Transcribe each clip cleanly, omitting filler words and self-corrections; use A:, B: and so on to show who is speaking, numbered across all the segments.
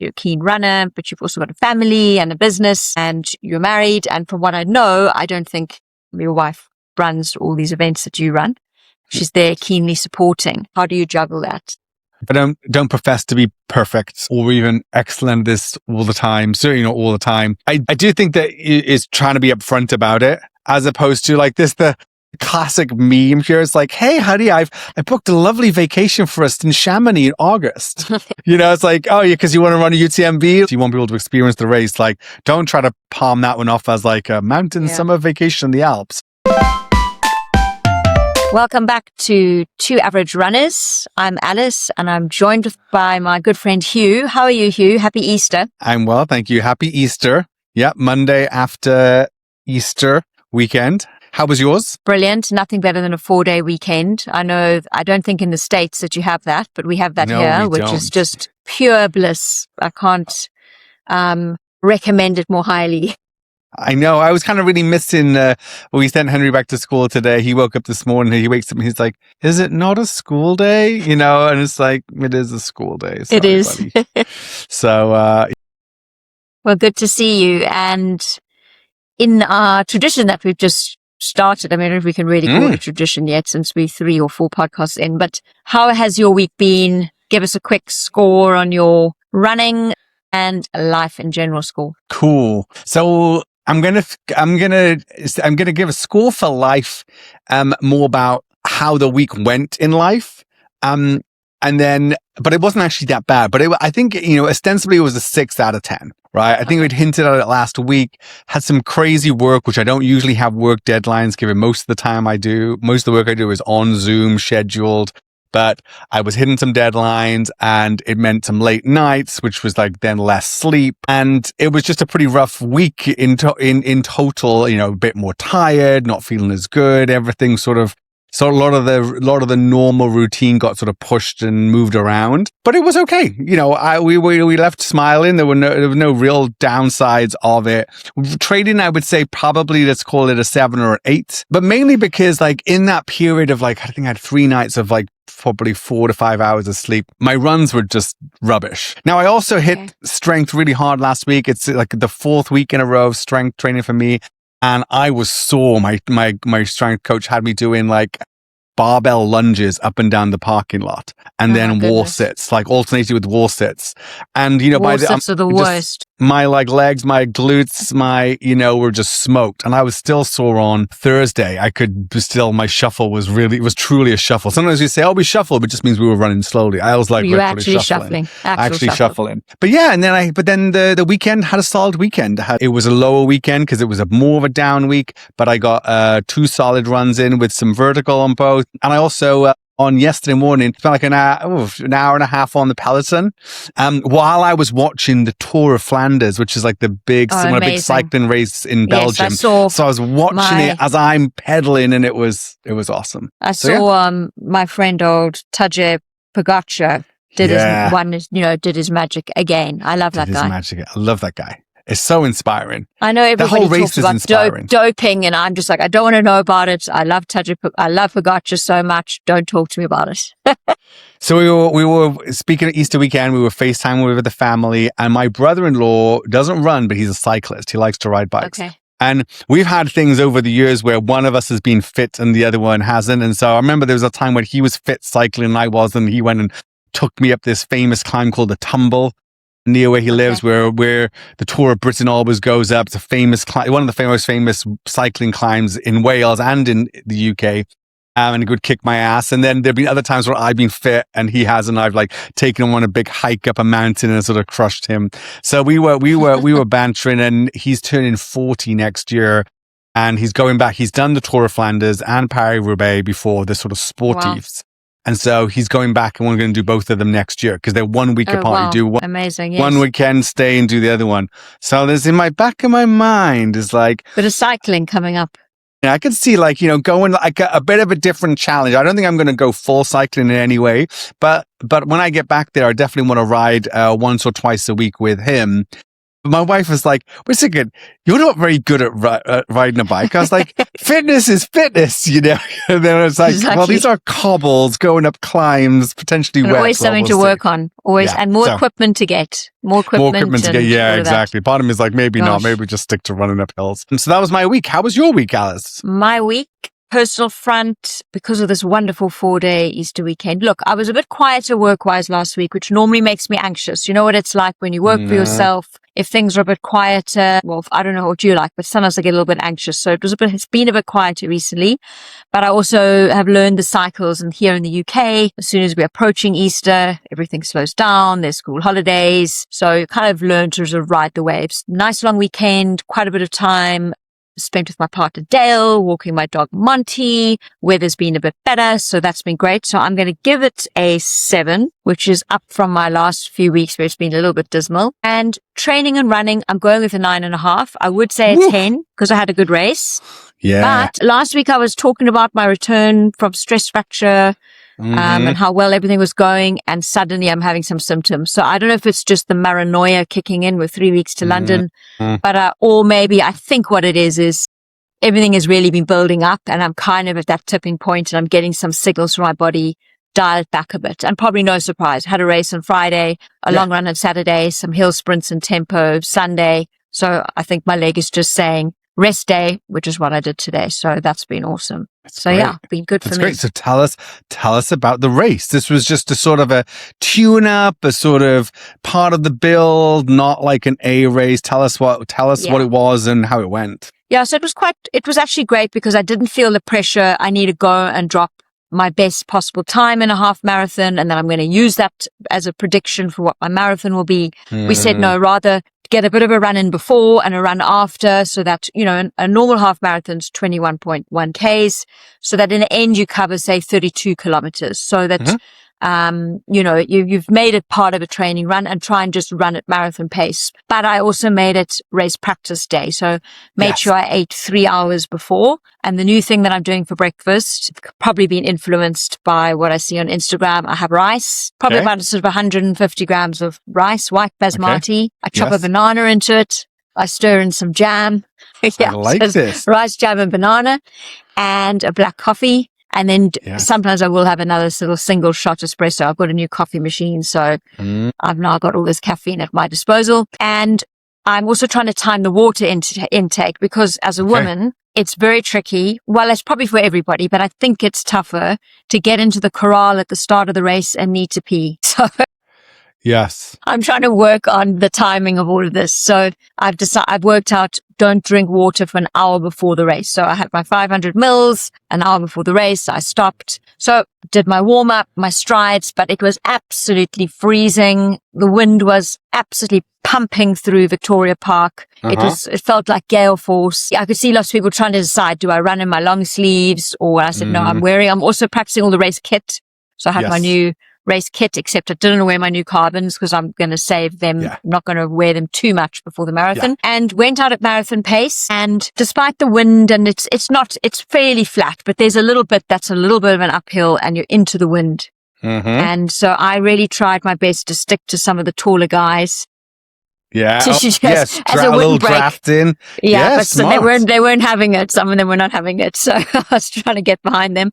A: you're a keen runner, but you've also got a family and a business and you're married. And from what I know, I don't think your wife runs all these events that you run. She's there keenly supporting. How do you juggle that?
B: I don't profess to be perfect or even excellent at this all the time. Certainly not all the time. I do think that it's trying to be upfront about it, as opposed to like this, the classic meme here. It's like, hey, honey, I booked a lovely vacation for us in Chamonix in August. It's like, oh, yeah, because you want to run a UTMB. You want people to experience the race. Like, don't try to palm that one off as like a mountain summer vacation in the Alps.
A: Welcome back to Two Average Runners. I'm Alice and I'm joined by my good friend Hugh. How are you, Hugh? Happy Easter.
B: I'm well, thank you. Happy Easter. Yeah, Monday after Easter weekend. How was yours?
A: Brilliant. Nothing better than a 4-day weekend. I don't think in the States that you have that, but we have that here, which is just pure bliss. I can't recommend it more highly.
B: I know. I was kind of really missing. We sent Henry back to school today. He woke up this morning. He wakes up and he's like, "Is it not a school day?" And it's like, it is a school day. Sorry,
A: it is.
B: So,
A: well, good to see you. And in our tradition that we've just started, I don't know if we can really call it a tradition yet, since we're 3 or 4 podcasts in. But how has your week been? Give us a quick score on your running and life in general score.
B: Cool. So I'm gonna give a score for life, more about how the week went in life, but it wasn't actually that bad. But I think ostensibly it was a 6 out of 10, right? I think we'd hinted at it last week. Had some crazy work, which I don't usually have work deadlines. Given most of the work I do is on Zoom scheduled. But I was hitting some deadlines and it meant some late nights, which was like then less sleep. And it was just a pretty rough week in total, a bit more tired, not feeling as good, everything so a lot of the normal routine got sort of pushed and moved around, but it was okay. We left smiling. There were no real downsides of it. Trading, I would say probably, let's call it a 7 or an 8, but mainly because like in that period of like, I think I had 3 nights of like probably 4 to 5 hours of sleep, my runs were just rubbish. Now I also hit strength really hard last week. It's like the 4th week in a row of strength training for me. And I was sore. My strength coach had me doing like barbell lunges up and down the parking lot, and then wall sits, like alternating with wall sits. And
A: wall sits are the worst.
B: My like legs, my glutes, were just smoked. And I was still sore on Thursday. My shuffle was truly a shuffle. Sometimes we say, "Oh, we shuffle," but it just means we were running slowly. I was like,
A: you actually shuffling.
B: Shuffling. But yeah, and then the weekend had a solid weekend. It was a lower weekend because it was more of a down week, but I got 2 solid runs in with some vertical on both. And I also, on yesterday morning, spent like an hour and a half on the Peloton, while I was watching the Tour of Flanders, which is like the big cycling race in Belgium.
A: I saw.
B: So I was watching it as I'm pedaling, and it was awesome.
A: I saw my friend old Tadej Pogačar did his magic again. I love that guy.
B: I love that guy. It's so inspiring.
A: I know everybody talks about doping, and I'm just like, I don't want to know about it. I love Pogačar so much. Don't talk to me about it.
B: So we were speaking of Easter weekend. We were FaceTiming with the family, and my brother-in-law doesn't run, but he's a cyclist. He likes to ride bikes.
A: Okay.
B: And we've had things over the years where one of us has been fit and the other one hasn't. And so I remember there was a time when he was fit cycling and I wasn't. He went and took me up this famous climb called the Tumble, near where he lives, where the Tour of Britain always goes up. It's a famous one of the most famous cycling climbs in Wales and in the UK. And he would kick my ass. And then there've been other times where I've been fit and he hasn't. I've like taken him on a big hike up a mountain and sort of crushed him. So we were bantering, and he's turning 40 next year. And he's going back. He's done the Tour of Flanders and Paris-Roubaix before, the sort of sportives. Wow. And so he's going back, and we're going to do both of them next year because they're 1 week apart.
A: Wow.
B: You do
A: amazing, yes.
B: one weekend, stay and do the other one. So there's in my back of my mind is like
A: bit of cycling coming up.
B: Yeah, I could see going like a bit of a different challenge. I don't think I'm going to go full cycling in any way, but when I get back there, I definitely want to ride once or twice a week with him. my wife was like, wait a second, you're not very good at riding a bike. I was like, fitness is fitness, you know? And then I was like,
A: Exactly.
B: well, these are cobbles going up climbs, potentially
A: And
B: wet.
A: always something to work on. Always.
B: Yeah,
A: And more
B: so-
A: equipment to get. More
B: More
A: equipment.
B: equipment to get.
A: and
B: Yeah,
A: all of that.
B: exactly. Part of me is like, maybe not.
A: Gosh.
B: Maybe just stick to running up hills. And so that was my week. How was your week, Alice?
A: My week, personal front, because of this wonderful 4-day Easter weekend. Look, I was a bit quieter work-wise last week, which normally makes me anxious. You know what it's like when you work for yourself. If things are a bit quieter, well, I don't know what you like, but sometimes I get a little bit anxious. So it's been a bit quieter recently. But I also have learned the cycles. And here in the UK, as soon as we're approaching Easter, everything slows down. There's school holidays. So you kind of learn to sort of ride the waves. Nice long weekend, quite a bit of time spent with my partner Dale, walking my dog Monty. Weather's been a bit better, so that's been great. So I'm going to give it a 7, which is up from my last few weeks where it's been a little bit dismal. And training and running, I'm going with a 9.5. I would say a 10 because I had a good race.
B: Yeah.
A: But last week I was talking about my return from stress fracture and how well everything was going, and suddenly I'm having some symptoms. So I don't know if it's just the paranoia kicking in with 3 weeks to London, but or maybe I think what it is everything has really been building up, and I'm kind of at that tipping point, and I'm getting some signals from my body dialed back a bit. And probably no surprise, had a race on Friday, a long run on Saturday, some hill sprints and tempo Sunday. So I think my leg is just saying rest day, which is what I did today. So that's been awesome.
B: That's
A: so
B: great.
A: yeah, been good
B: That's
A: for me.
B: great. So tell us about the race. This was just a sort of a tune up, a sort of part of the build, not like an A race. Tell us what it was and how it went.
A: Yeah, so it was actually great because I didn't feel the pressure. I need to go and drop my best possible time in a half marathon, and then I'm going to use that as a prediction for what my marathon will be. We said no, rather get a bit of a run in before and a run after, so that, you know, a normal half marathon's 21.1 Ks, so that in the end you cover, say, 32 kilometers, so that you know, you've made it part of a training run, and try and just run at marathon pace. But I also made it race practice day. So made sure I ate 3 hours before. And the new thing that I'm doing for breakfast, probably been influenced by what I see on Instagram. I have rice, probably about sort of 150 grams of rice, white basmati. I chop a banana into it. I stir in some jam.
B: I like this.
A: Rice, jam and banana, and a black coffee. And then sometimes I will have another little single shot espresso. I've got a new coffee machine, so I've now got all this caffeine at my disposal. And I'm also trying to time the water intake, because as a woman, it's very tricky. Well, it's probably for everybody, but I think it's tougher to get into the corral at the start of the race and need to pee. So
B: yes,
A: I'm trying to work on the timing of all of this. So I've worked out, don't drink water for an hour before the race. So I had my 500 mils an hour before the race. I stopped. So did my warm up, my strides, but it was absolutely freezing. The wind was absolutely pumping through Victoria Park. It felt like gale force. I could see lots of people trying to decide, do I run in my long sleeves? Or I said, no, I'm also practicing all the race kit. So I had my new race kit, except I didn't wear my new carbons because I'm going to save them. I'm not going to wear them too much before the marathon, and went out at marathon pace. And despite the wind, and it's fairly flat, but there's a little bit that's a little bit of an uphill, and you're into the wind. And so I really tried my best to stick to some of the taller guys.
B: Yeah.
A: As a
B: little
A: windbreak.
B: draft in.
A: Yeah, but so they weren't having it. Some of them were not having it. So I was trying to get behind them.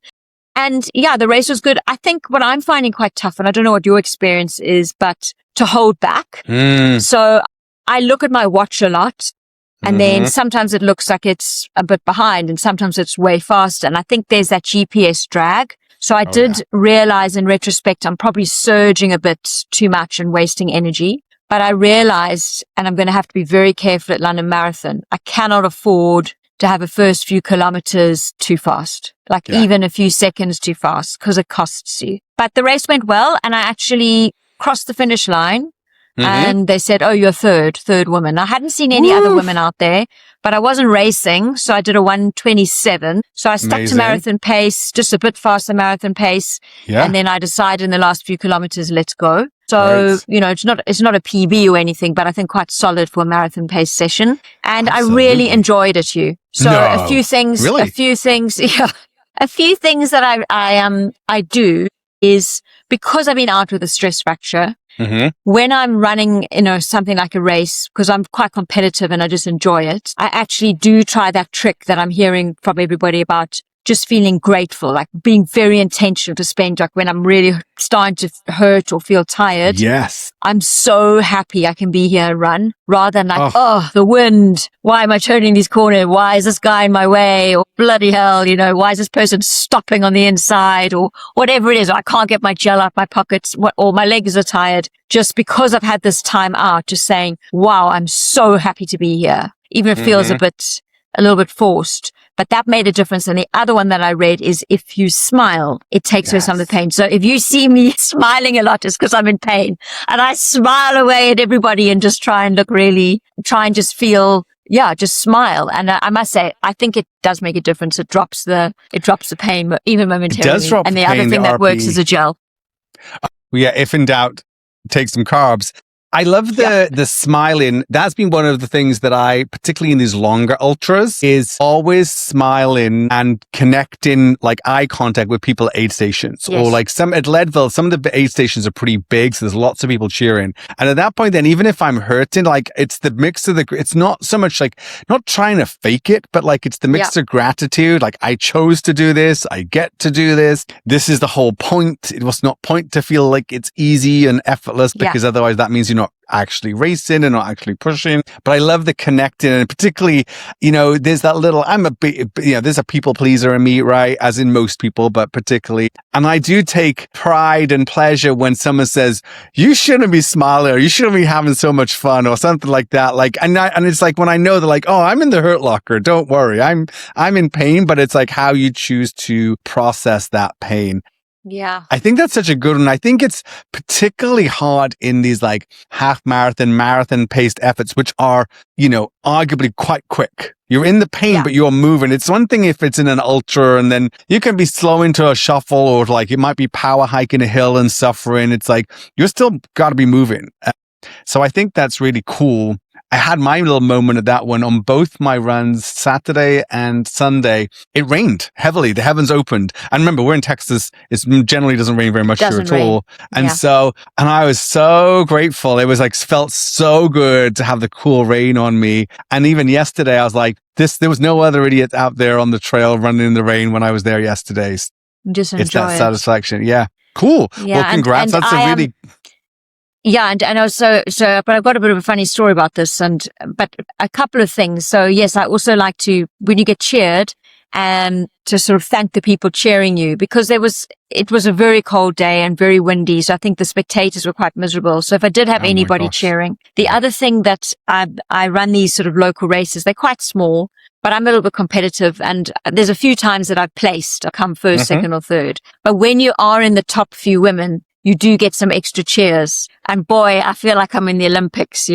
A: And yeah, the race was good. I think what I'm finding quite tough, and I don't know what your experience is, but to hold back. So I look at my watch a lot, and then sometimes it looks like it's a bit behind, and sometimes it's way faster. And I think there's that GPS drag. So I did realize in retrospect, I'm probably surging a bit too much and wasting energy. But I realized, and I'm going to have to be very careful at London Marathon, I cannot afford to have the first few kilometers too fast, like even a few seconds too fast, because it costs you. But the race went well, and I actually crossed the finish line, and they said, oh, you're third woman. I hadn't seen any other women out there, but I wasn't racing, so I did a 1:27. So I stuck to marathon pace, just a bit faster marathon pace, and then I decided in the last few kilometers, let's go. So, you know, it's not a PB or anything, but I think quite solid for a marathon pace session. And I really enjoyed it, So a few things that I do is because I've been out with a stress fracture,
B: Mm-hmm.
A: when I'm running, something like a race, because I'm quite competitive and I just enjoy it, I actually do try that trick that I'm hearing from everybody about just feeling grateful, like being very intentional to spend, like when I'm really starting to hurt or feel tired.
B: Yes.
A: I'm so happy I can be here and run, rather than like, the wind, why am I turning these corners? Why is this guy in my way? Or bloody hell, why is this person stopping on the inside? Or whatever it is, I can't get my gel out my pockets, or my legs are tired. Just because I've had this time out, just saying, wow, I'm so happy to be here. Even if it feels a little bit forced. But that made a difference. And the other one that I read is if you smile, it takes away some of the pain. So if you see me smiling a lot, it's because I'm in pain. And I smile away at everybody and just try and just feel, just smile. And I must say, I think it does make a difference. It drops the pain, even momentarily.
B: It does drop
A: and the
B: pain,
A: other thing that works is a gel.
B: Yeah, if in doubt, take some carbs. I love the smiling. That's been one of the things that I, particularly in these longer ultras, is always smiling and connecting like eye contact with people at aid stations. Or like at Leadville, some of the aid stations are pretty big, so there's lots of people cheering. And at that point, then even if I'm hurting, like it's the mix of it's not so much like not trying to fake it, but like it's the mix of gratitude. Like I chose to do this. I get to do this. This is the whole point. It was not point to feel like it's easy and effortless, because otherwise that means you're not actually racing and not actually pushing. But I love the connecting, and particularly, there's that little, there's a people pleaser in me, right? As in most people, but particularly. And I do take pride and pleasure when someone says, you shouldn't be smiling, or you shouldn't be having so much fun, or something like that. Like, and it's like when I know they're like, oh, I'm in the hurt locker. Don't worry. I'm in pain, but it's like how you choose to process that pain.
A: Yeah.
B: I think that's such a good one. I think it's particularly hard in these like half marathon paced efforts, which are, arguably quite quick. You're in the pain, but you're moving. It's one thing if it's in an ultra and then you can be slow into a shuffle, or like it might be power hiking a hill and suffering. It's like, you're still got to be moving. So I think that's really cool. I had my little moment at that one on both my runs, Saturday and Sunday. It rained heavily. The heavens opened. And remember, we're in Texas. It generally doesn't rain very much here at all. And and I was so grateful. It was like, felt so good to have the cool rain on me. And even yesterday, I was like, there was no other idiot out there on the trail running in the rain when I was there yesterday.
A: Just enjoy
B: it's that satisfaction. Yeah. Cool.
A: Yeah,
B: well, congrats.
A: and
B: That's a really...
A: Yeah, and also, but I've got a bit of a funny story about this, but a couple of things. So yes, I also like to, when you get cheered, and to sort of thank the people cheering you, because it was a very cold day and very windy. So I think the spectators were quite miserable. So if I did have anybody cheering, the other thing that I run these sort of local races, they're quite small, but I'm a little bit competitive, and there's a few times that I've placed, I come first, second or third. But when you are in the top few women, you do get some extra cheers. And boy, I feel like I'm in the Olympics,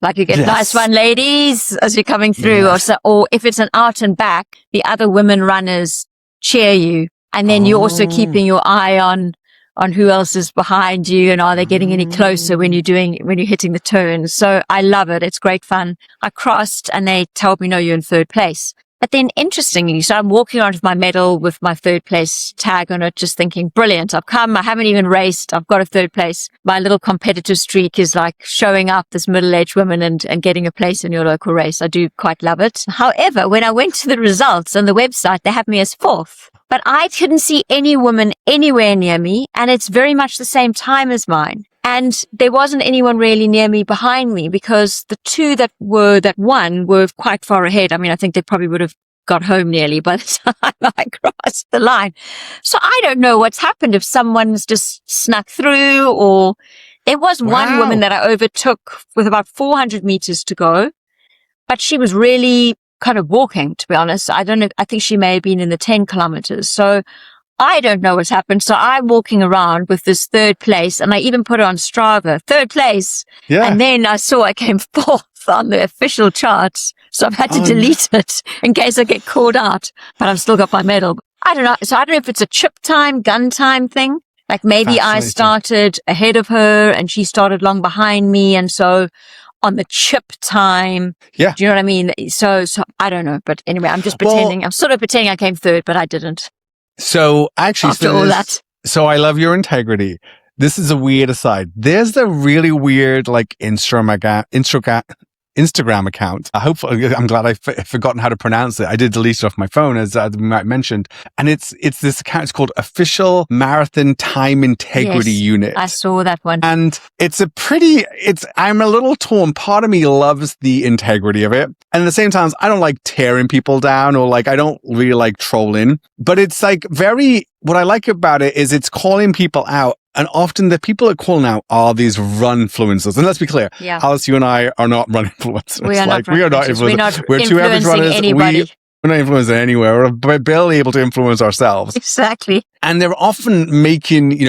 A: like you get nice one, ladies, as you're coming through, or if it's an out and back, the other women runners cheer you. And then you're also keeping your eye on who else is behind you, and are they getting any closer when you're hitting the turns. So I love it. It's great fun. I crossed and they told me, no, you're in third place. But then interestingly, so I'm walking around with my medal with my third place tag on it, just thinking, brilliant, I've come, I haven't even raced, I've got a third place. My little competitive streak is like showing up this middle-aged woman and getting a place in your local race. I do quite love it. However, when I went to the results on the website, they have me as fourth. But I couldn't see any woman anywhere near me, and it's very much the same time as mine. And there wasn't anyone really near me behind me, because the two that won were quite far ahead. I mean, I think they probably would have got home nearly by the time I crossed the line. So I don't know what's happened, if someone's just snuck through, or there was one woman that I overtook with about 400 meters to go, but she was really kind of walking, to be honest. I don't know. I think she may have been in the 10 kilometers. So I don't know what's happened. So I'm walking around with this third place, and I even put it on Strava, third place. Yeah. And then I saw I came fourth on the official charts. So I've had to delete it in case I get called out, but I've still got my medal. I don't know. So I don't know if it's a chip time, gun time thing. Like maybe I started ahead of her and she started long behind me. And so on the chip time, do you know what I mean? So I don't know. But anyway, I'm just pretending. I'm sort of pretending I came third, but I didn't.
B: So actually,
A: after all that.
B: So I love your integrity. This is a weird aside. There's the really weird, like, Instagram account. Hopefully, I'm glad I've forgotten how to pronounce it. I did delete it off my phone, as we might mentioned. And it's this account. It's called Official Marathon Time Integrity Unit.
A: I saw that one.
B: And I'm a little torn. Part of me loves the integrity of it. And at the same time, I don't like tearing people down, or like, I don't really like trolling. But it's like what I like about it is it's calling people out. And often the people that call out are these run influencers. And let's be clear, Alice, you and I are not run influencers.
A: We are not influencers.
B: We're two average runners.
A: Anybody.
B: We're not influencing anywhere. We're barely able to influence ourselves.
A: Exactly.
B: And they're often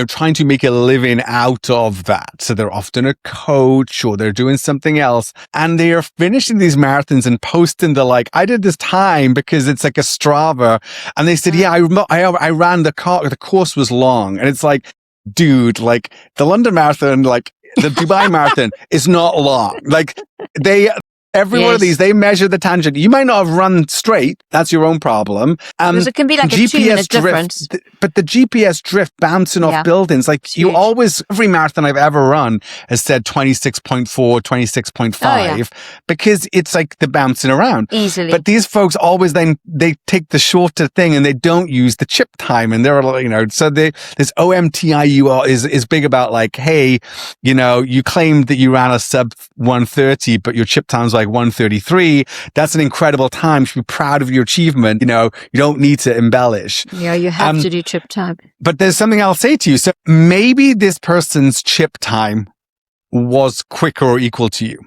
B: trying to make a living out of that. So they're often a coach, or they're doing something else. And they are finishing these marathons and posting I did this time because it's like a Strava. And they said, I ran the course was long. And it's like, dude, like the London Marathon, like the Dubai Marathon is not long. Like every one of these, they measure the tangent. You might not have run straight. That's your own problem.
A: Because it can be like a 2-minute difference.
B: But the GPS drift bouncing off buildings, like every marathon I've ever run has said 26.4, 26.5, because it's like the bouncing around.
A: Easily.
B: But these folks always they take the shorter thing and they don't use the chip time. And they're, so this OMTIU is big about like, hey, you claimed that you ran a sub 130, but your chip time's like 133. That's an incredible time. You should be proud of your achievement. You don't need to embellish.
A: Yeah, you have to do chip time.
B: But there's something I'll say to you. So maybe this person's chip time was quicker or equal to you.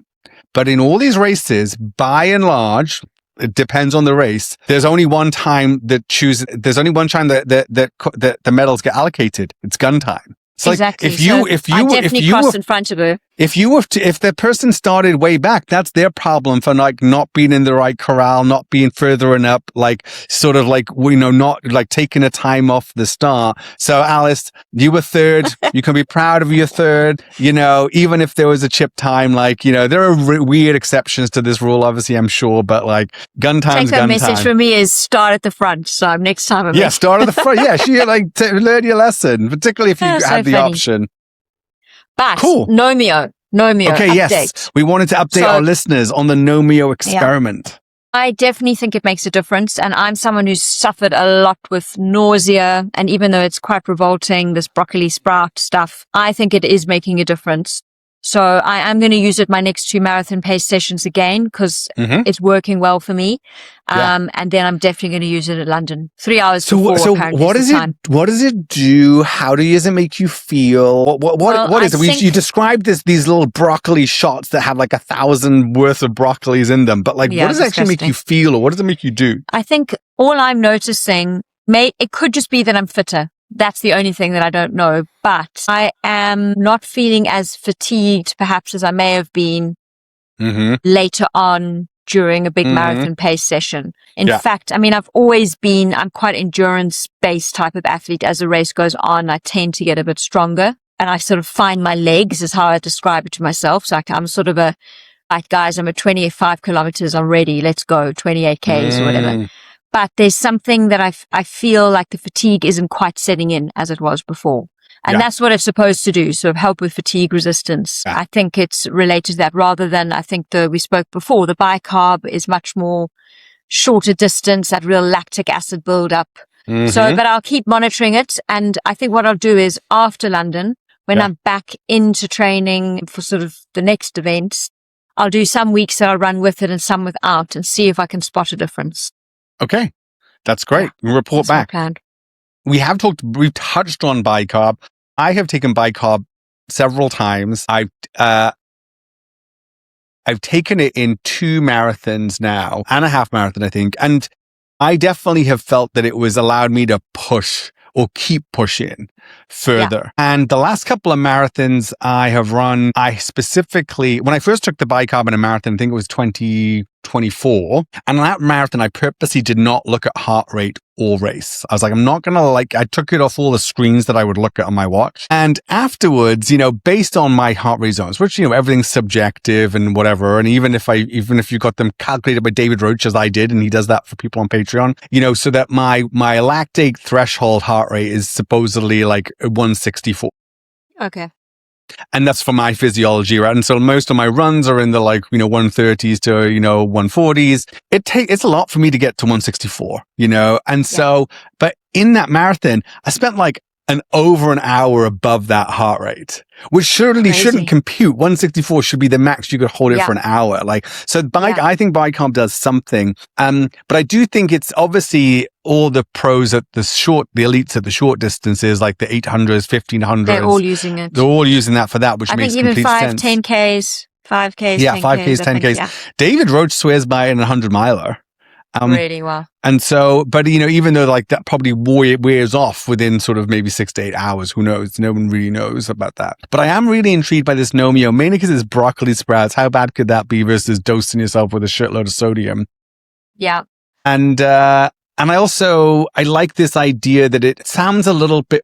B: But in all these races, by and large, it depends on the race. There's only one time that the medals get allocated. It's gun time. So
A: exactly.
B: Like if you
A: crossed in front of her.
B: If the person started way back, that's their problem for like not being in the right corral, not being further up, like sort of like, not like taking a time off the start. So Alice, you were third. You can be proud of your third, even if there was a chip time, like, there are weird exceptions to this rule, obviously, I'm sure, but like gun time's gun time.
A: Take-home message for me is start at the front. So next time
B: start at the front. Yeah, she learn your lesson, particularly if you had the option.
A: But
B: cool.
A: Nomio
B: okay,
A: update.
B: Yes. We wanted to update our listeners on the Nomio experiment.
A: Yeah. I definitely think it makes a difference. And I'm someone who's suffered a lot with nausea. And even though it's quite revolting, this broccoli sprout stuff, I think it is making a difference. So I am going to use it my next 2 marathon pace sessions again, because it's working well for me. And then I'm definitely going to use it at London. 3 hours before. So what does
B: it do? How does it make you feel? What is it? You described these little broccoli shots that have like 1,000 worth of broccolis in them. But like, what does it actually make you feel, or what does it make you do?
A: I think all I'm noticing, it could just be that I'm fitter. That's the only thing that I don't know, but I am not feeling as fatigued perhaps as I may have been later on during a big marathon pace session. In fact, I'm quite endurance-based type of athlete. As the race goes on, I tend to get a bit stronger, and I sort of find my legs is how I describe it to myself. So I'm sort of right, guys, I'm at 25 kilometers, I'm ready, let's go, 28 Ks or whatever. But there's something that I feel like the fatigue isn't quite setting in as it was before. And that's what it's supposed to do, sort of help with fatigue resistance. Yeah. I think it's related to that, rather than, I think we spoke before, the bicarb is much more shorter distance, that real lactic acid buildup. So, but I'll keep monitoring it. And I think what I'll do is after London, when I'm back into training for sort of the next events, I'll do some weeks that I'll run with it and some without, and see if I can spot a difference.
B: Okay. That's great. Report back. We've touched on bicarb. I have taken bicarb several times. I've taken it in 2 marathons now, and a half marathon, I think. And I definitely have felt that it was allowed me to push or keep pushing further. Yeah. And the last couple of marathons I have run, I specifically, when I first took the bicarb in a marathon, I think it was 2012 24. And on that marathon, I purposely did not look at heart rate or race. I was like, I'm not going to I took it off all the screens that I would look at on my watch. And afterwards, based on my heart rate zones, which, everything's subjective and whatever. And even if you got them calculated by David Roach, as I did, and he does that for people on Patreon, so that my lactate threshold heart rate is supposedly like 164.
A: Okay. And
B: that's for my physiology, right? And so most of my runs are in the 130s to 140s. It's a lot for me to get to 164, and so, but in that marathon, I spent over an hour above that heart rate, which surely shouldn't compute. 164 should be the max you could hold it for an hour. I think Bicomp does something. But I do think it's obviously all the pros at the elites at the short distances, like the 800s, 1500s.
A: They're all using it.
B: They're all using that for that, which makes complete sense.
A: I think even 10Ks, 5Ks,
B: yeah, 5Ks, 10Ks.
A: Yeah.
B: David Roach swears by it in 100 miler.
A: Really well.
B: And so, but even though that probably wears off within sort of maybe 6 to 8 hours, who knows? No one really knows about that. But I am really intrigued by this Nomio, mainly because it's broccoli sprouts. How bad could that be versus dosing yourself with a shitload of sodium?
A: Yeah.
B: And I like this idea that it sounds a little bit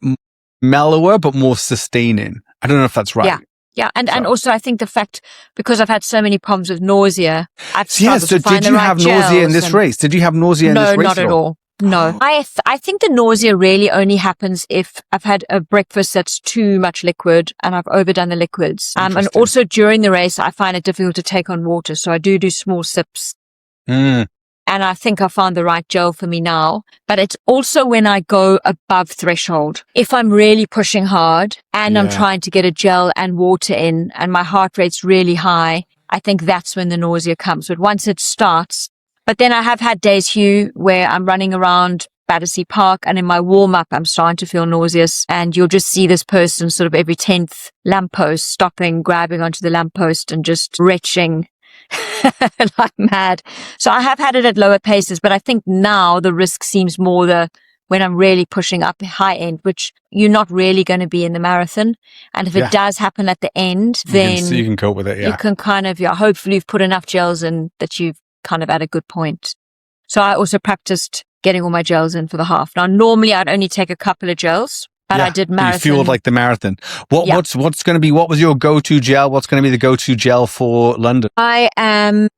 B: mellower, but more sustaining. I don't know if that's right.
A: Yeah. Yeah, and also I think the fact, because I've had so many problems with nausea, I've struggled to find the right
B: did you have nausea in this race? Did you have nausea in this race?
A: No, not at all. No. I think the nausea really only happens if I've had a breakfast that's too much liquid and I've overdone the liquids. And also during the race, I find it difficult to take on water, so I do small sips. And I think I found the right gel for me now. But it's also when I go above threshold. If I'm really pushing hard and I'm trying to get a gel and water in and my heart rate's really high, I think that's when the nausea comes. But once it starts, but then I have had days, Hugh, where I'm running around Battersea Park and in my warm-up, I'm starting to feel nauseous. And you'll just see this person sort of every 10th lamppost stopping, grabbing onto the lamppost and just retching like mad. So I have had it at lower paces, but I think now the risk seems more when I'm really pushing up high end, which you're not really going to be in the marathon. And if it does happen at the end, then
B: you can cope with it. Yeah.
A: You can kind of, hopefully you've put enough gels in that you've kind of at a good point. So I also practiced getting all my gels in for the half. Now, normally I'd only take a couple of gels. But I did marathon.
B: You fueled like the marathon. What's going to be, what was your go-to gel? What's going to be the go-to gel for London?
A: I am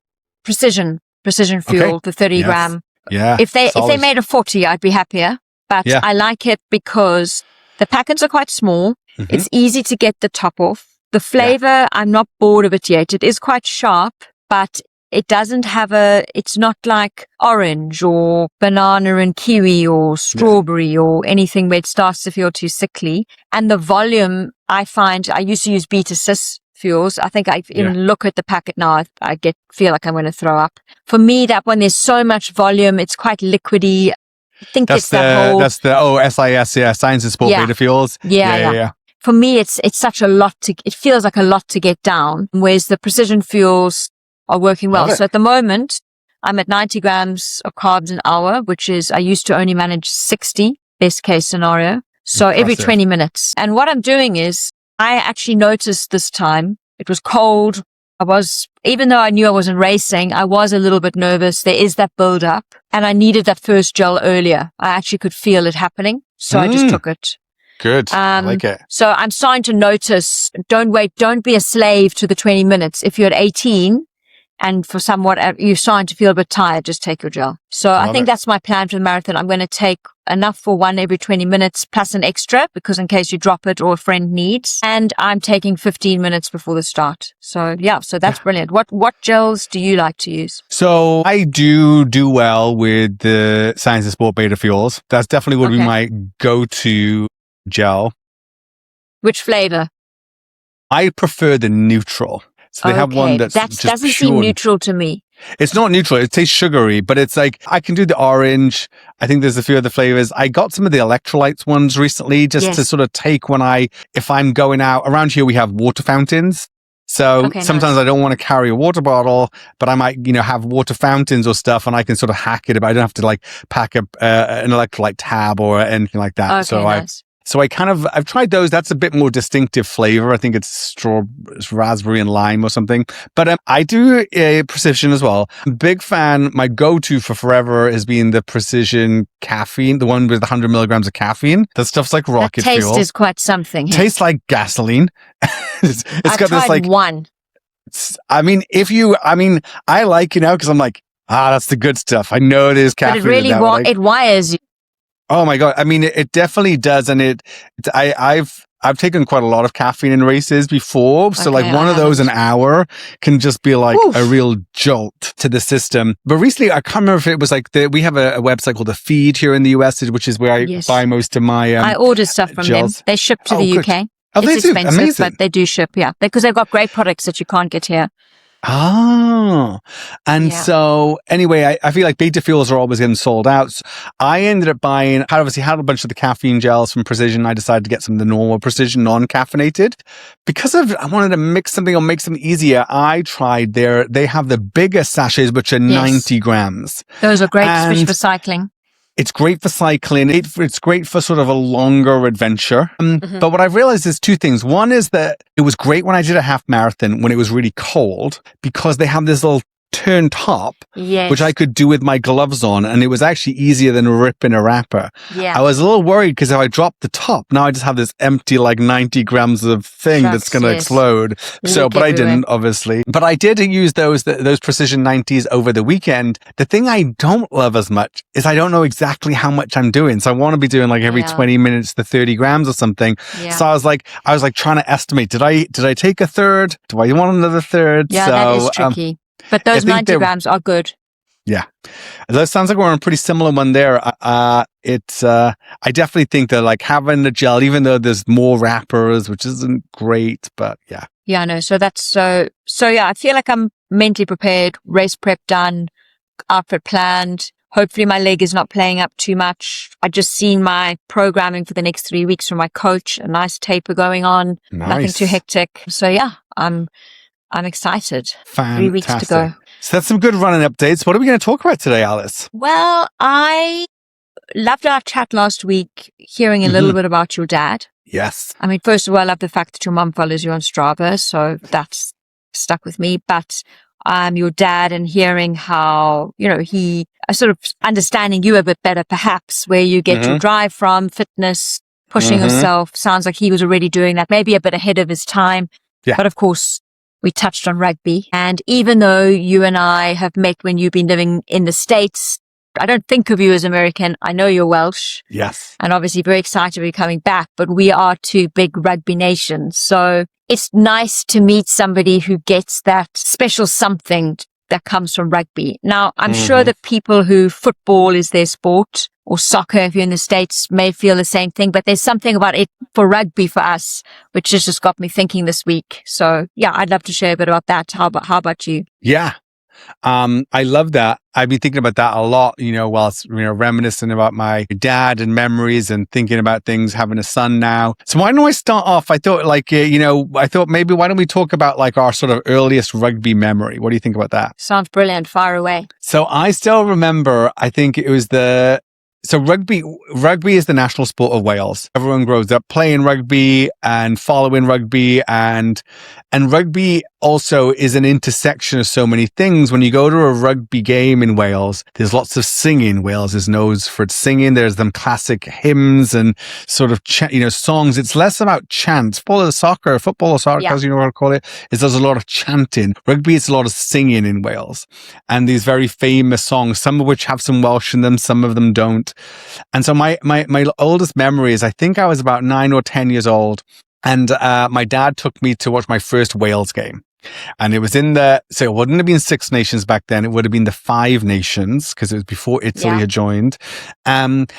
A: Precision Fuel, the 30 gram.
B: Yeah.
A: If they made a 40, I'd be happier. But I like it because the packets are quite small. Mm-hmm. It's easy to get the top off. The flavor, I'm not bored of it yet. It is quite sharp, but it doesn't have it's not like orange or banana and kiwi or strawberry or anything where it starts to feel too sickly. And the volume, I find, I used to use beta cis fuels. I think I even look at the packet now, I feel like I'm going to throw up. For me, that one, there's so much volume. It's quite liquidy. I think that's
B: that's the SIS, Science and Sport Beta Fuels.
A: Yeah. For me, it's such a lot it feels like a lot to get down, whereas the Precision Fuels are working well. So at the moment, I'm at 90 grams of carbs an hour, which is, I used to only manage 60, best case scenario. So every 20 minutes. And what I'm doing is, I actually noticed this time, it was cold. Even though I knew I wasn't racing, I was a little bit nervous. There is that build up and I needed that first gel earlier. I actually could feel it happening. So I just took it.
B: Good. I like it.
A: So I'm starting to notice, don't be a slave to the 20 minutes. If you're at 18, and for you're starting to feel a bit tired, just take your gel. So I think that's my plan for the marathon. I'm going to take enough for one every 20 minutes plus an extra because in case you drop it or a friend needs. And I'm taking 15 minutes before the start. So so that's brilliant. What gels do you like to use?
B: So I do well with the Science and Sport Beta Fuels. That's definitely would be my go-to gel.
A: Which flavor?
B: I prefer the neutral. So they have one that
A: doesn't seem neutral to me.
B: It's not neutral. It tastes sugary, but it's like, I can do the orange. I think there's a few other flavors. I got some of the electrolytes ones recently just to sort of take if I'm going out. Around here, we have water fountains. So sometimes I don't want to carry a water bottle, but I might, have water fountains or stuff and I can sort of hack it. But I don't have to pack an electrolyte tab or anything like that. So I've tried those. That's a bit more distinctive flavor. I think it's raspberry and lime or something. But I do Precision as well. Big fan. My go-to for forever has been the Precision caffeine, the one with 100 milligrams of caffeine. That stuff's like rocket
A: fuel. Taste
B: fuel.
A: is quite something.
B: Tastes like gasoline. It's
A: I've
B: got this
A: tried one.
B: I like, because I'm like, that's the good stuff. I know there's caffeine.
A: But it really it wires you.
B: Oh my God. I mean, it definitely does. And I've taken quite a lot of caffeine in races before. So one of those an hour can just be like a real jolt to the system. But recently, I can't remember if it was we have a website called The Feed here in the US, which is where I buy most of my
A: I order stuff from
B: gels.
A: them. They ship to the UK.
B: Oh,
A: it's expensive, but they do ship, because they've got great products that you can't get here.
B: Oh, and so anyway, I feel like beta fuels are always getting sold out. So I ended up buying, I obviously had a bunch of the caffeine gels from Precision. I decided to get some of the normal Precision non-caffeinated because I wanted to mix something or make something easier. I tried they have the bigger sachets, which are 90 grams.
A: Those are great, especially for cycling.
B: It's great for cycling. It's great for sort of a longer adventure. But what I've realized is two things. One is that it was great when I did a half marathon when it was really cold because they have this little turn top, which I could do with my gloves on, and it was actually easier than ripping a wrapper. I was a little worried because if I dropped the top, now I just have this empty 90 grams of thing that's going to explode. But I didn't, obviously. But I did use those Precision 90s over the weekend. The thing I don't love as much is I don't know exactly how much I'm doing. So I want to be doing every 20 minutes the 30 grams or something. So I was like trying to estimate, did I take a third? Do I want another third?
A: Yeah, that is tricky. But those 90 grams are good.
B: Yeah. That sounds like we're on a pretty similar one there. I definitely think that having the gel, even though there's more wrappers, which isn't great, but yeah.
A: Yeah, I know. So that's so yeah, I feel like I'm mentally prepared, race prep done, outfit planned. Hopefully my leg is not playing up too much. I just seen my programming for the next 3 weeks from my coach, a nice taper going on, nothing too hectic. So yeah, I'm excited.
B: Fantastic.
A: 3 weeks to go.
B: So that's some good running updates. What are we going to talk about today, Alice?
A: Well, I loved our chat last week, hearing a little bit about your dad.
B: Yes.
A: I mean, first of all, I love the fact that your mum follows you on Strava, so that's stuck with me. But your dad and hearing how, he sort of understanding you a bit better, perhaps, where you get your drive from, fitness, pushing yourself. Sounds like he was already doing that, maybe a bit ahead of his time.
B: Yeah.
A: But of course, we touched on rugby. And even though you and I have met when you've been living in the States, I don't think of you as American. I know you're Welsh.
B: Yes.
A: And obviously very excited to be coming back, but we are two big rugby nations. So it's nice to meet somebody who gets that special something that comes from rugby. Now, I'm sure that people who football is their sport, or soccer if you're in the States, may feel the same thing, but there's something about it for rugby for us, which has just got me thinking this week. So yeah, I'd love to share a bit about that. How about you?
B: Yeah. I love that. I've been thinking about that a lot, whilst, reminiscing about my dad and memories and thinking about things, having a son now. So why don't I start off? I thought maybe why don't we talk about our sort of earliest rugby memory? What do you think about that?
A: Sounds brilliant. Fire away.
B: So I still remember, I think it was rugby is the national sport of Wales. Everyone grows up playing rugby and following rugby, and rugby also is an intersection of so many things. When you go to a rugby game in Wales, there's lots of singing. Wales is known for its singing. There's them classic hymns and sort of songs. It's less about chants. Football or soccer, as you know what I call it, is there's a lot of chanting. Rugby is a lot of singing in Wales, and these very famous songs, some of which have some Welsh in them, some of them don't. And so my oldest memory is I think I was about 9 or 10 years old, and my dad took me to watch my first Wales game. And it was so it wouldn't have been Six Nations back then. It would have been the Five Nations because it was before Italy had joined. And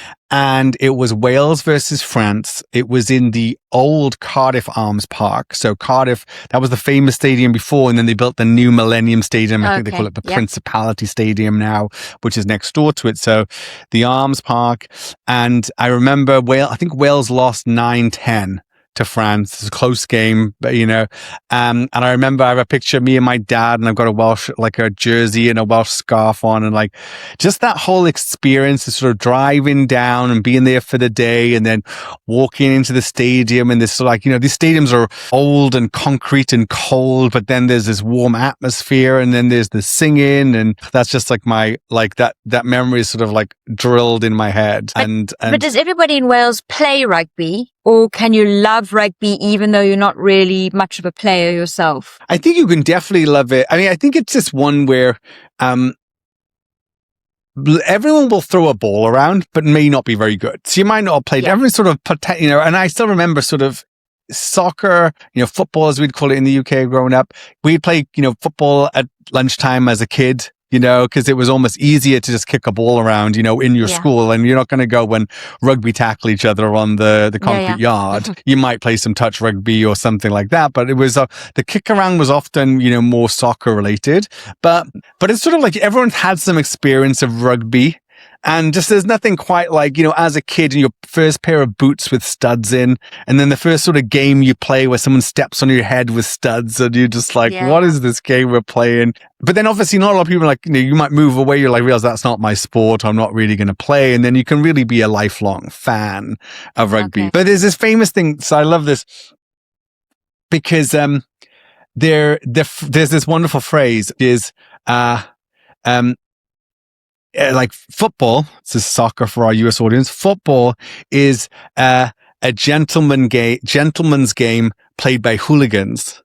B: it was Wales versus France. It was in the old Cardiff Arms Park. So Cardiff, that was the famous stadium before. And then they built the new Millennium Stadium. I think they call it the Principality Stadium now, which is next door to it. So the Arms Park. And I remember I think Wales lost 9-10 to France. It's a close game, but, and I remember I have a picture of me and my dad, and I've got a Welsh, like a jersey and a Welsh scarf on, and like just that whole experience of sort of driving down and being there for the day and then walking into the stadium, and this sort of like, these stadiums are old and concrete and cold, but then there's this warm atmosphere, and then there's the singing, and that's just like that memory is sort of like drilled in my head. But
A: does everybody in Wales play rugby, or can you love rugby even though you're not really much of a player yourself?
B: I think you can definitely love it. I mean, I think it's just one where everyone will throw a ball around, but may not be very good. So you might not have played every sort of, and I still remember sort of soccer, football as we'd call it in the UK growing up. We'd play, football at lunchtime as a kid, because it was almost easier to just kick a ball around, in your school, and you're not going to go and rugby tackle each other on the concrete yard. You might play some touch rugby or something like that, but it was the kick around was often, more soccer related, but it's sort of like everyone had some experience of rugby. And just there's nothing quite like, as a kid in your first pair of boots with studs in, and then the first sort of game you play where someone steps on your head with studs, and you're just like, what is this game we're playing? But then obviously not a lot of people are like, you might move away. You're like, realize that's not my sport. I'm not really going to play. And then you can really be a lifelong fan of rugby. Okay. But there's this famous thing. So I love this because there's this wonderful phrase is, like football, this is soccer for our US audience. Football is a gentleman's game played by hooligans,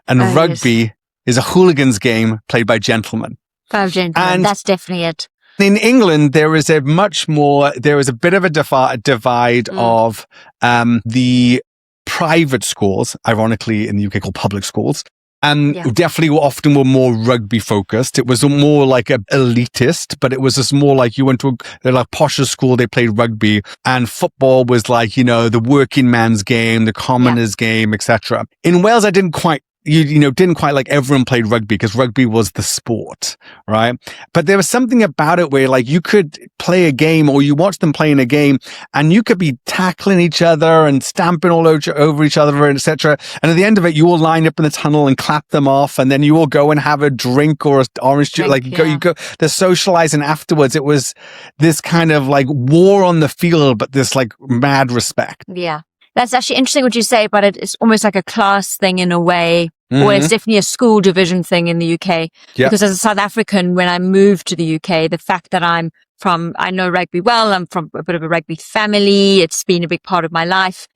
B: and rugby is a hooligan's game played by gentlemen.
A: By gentlemen, and that's definitely it.
B: In England, there is a bit of a divide of the private schools, ironically in the UK called public schools. And definitely often were more rugby focused. It was more like a elitist, but it was just more like you went to a posher school, they played rugby, and football was like, the working man's game, the commoner's game, etc. In Wales, I didn't quite like everyone played rugby because rugby was the sport, right? But there was something about it where like you could play a game or you watch them playing a game and you could be tackling each other and stamping all over each other, etc. And at the end of it, you all line up in the tunnel and clap them off, and then you all go and have a drink or an orange juice. You go, they're socializing afterwards. It was this kind of like war on the field, but this like mad respect.
A: Yeah. That's actually interesting what you say, but it's almost like a class thing in a way, or it's definitely a school division thing in the UK. Because as a South African, when I moved to the UK, the fact that I know rugby well, I'm from a bit of a rugby family, it's been a big part of my life.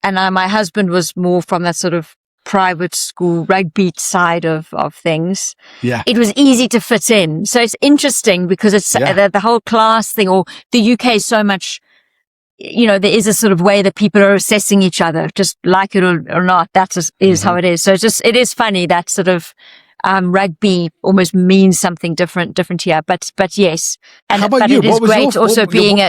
A: My husband was more from that sort of private school rugby side of things. Yeah. It was easy to fit in. So it's interesting because it's the whole class thing, or the UK is so much, there is a sort of way that people are assessing each other, just like it or not. That is how it is. So it is funny that sort of rugby almost means something different here. But yes, and it is great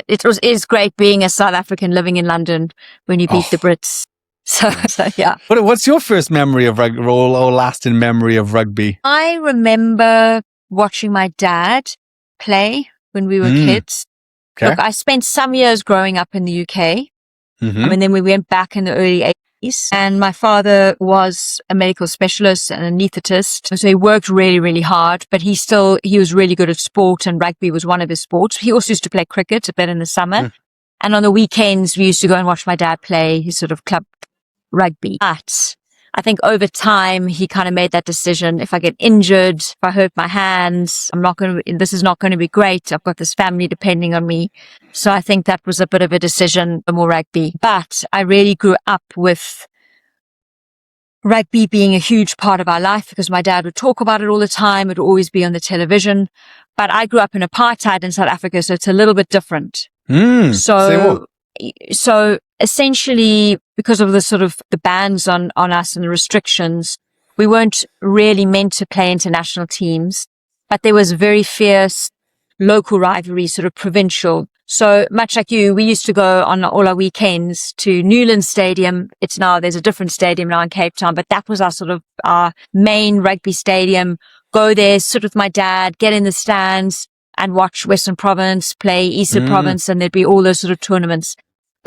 A: it is great being a South African living in London when you beat the Brits. So yeah.
B: What's your first memory of rugby, or lasting memory of rugby?
A: I remember watching my dad play when we were kids. Okay. Look, I spent some years growing up in the UK. And then we went back in the early 80s. And my father was a medical specialist and an anaesthetist. So he worked really, really hard, but he was really good at sport, and rugby was one of his sports. He also used to play cricket a bit in the summer. And on the weekends, we used to go and watch my dad play his sort of club rugby. But I think over time, he kind of made that decision. If I get injured, if I hurt my hands, this is not going to be great. I've got this family depending on me. So I think that was a bit of a decision for more rugby. But I really grew up with rugby being a huge part of our life because my dad would talk about it all the time. It would always be on the television. But I grew up in apartheid in South Africa, so it's a little bit different. So essentially, because of the sort of the bans on us and the restrictions, we weren't really meant to play international teams, but there was very fierce local rivalry, sort of provincial. So much like you, we used to go on all our weekends to Newlands Stadium. There's a different stadium now in Cape Town, but that was our main rugby stadium. Go there, sit with my dad, get in the stands and watch Western Province play Eastern Province, and there'd be all those sort of tournaments.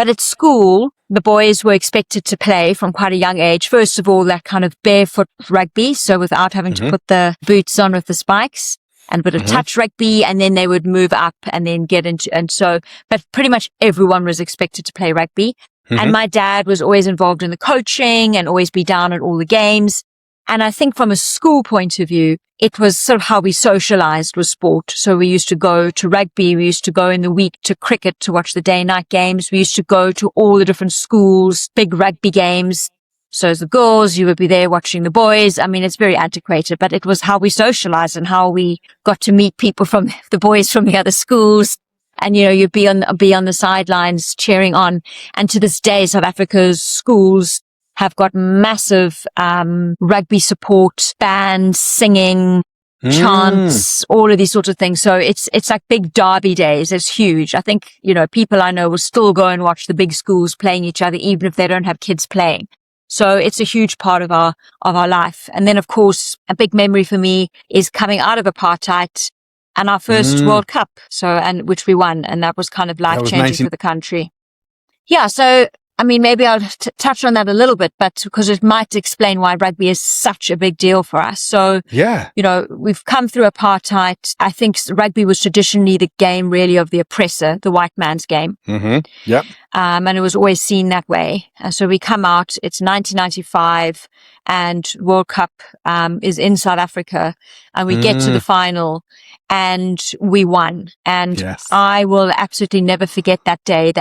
A: But at school, the boys were expected to play from quite a young age. First of all, that kind of barefoot rugby, so without having to put the boots on with the spikes, and a bit of touch rugby, and then they would move up and then get into, but pretty much everyone was expected to play rugby. And my dad was always involved in the coaching and always be down at all the games. And I think from a school point of view, it was sort of how we socialized with sport. So we used to go to rugby. We used to go in the week to cricket to watch the day-night games. We used to go to all the different schools, big rugby games. So as the girls, you would be there watching the boys. I mean, it's very antiquated, but it was how we socialized and how we got to meet people from the boys from the other schools. And, you know, you'd be on the sidelines cheering on. And to this day, South Africa's schools have got massive, rugby support, bands, singing, chants, all of these sorts of things. So it's like big derby days. It's huge. I think, you know, people I know will still go and watch the big schools playing each other, even if they don't have kids playing. So it's a huge part of our life. And then, of course, a big memory for me is coming out of apartheid and our first World Cup. And which we won. And that was kind of life changing for the country. Yeah. So, I mean, maybe I'll touch on that a little bit, but because it might explain why rugby is such a big deal for us. So, you know, we've come through apartheid. I think rugby was traditionally the game really of the oppressor, the white man's game.
B: Yep.
A: And it was always seen that way. So we come out, it's 1995 and World Cup, is in South Africa and we get to the final and we won. And I will absolutely never forget that day.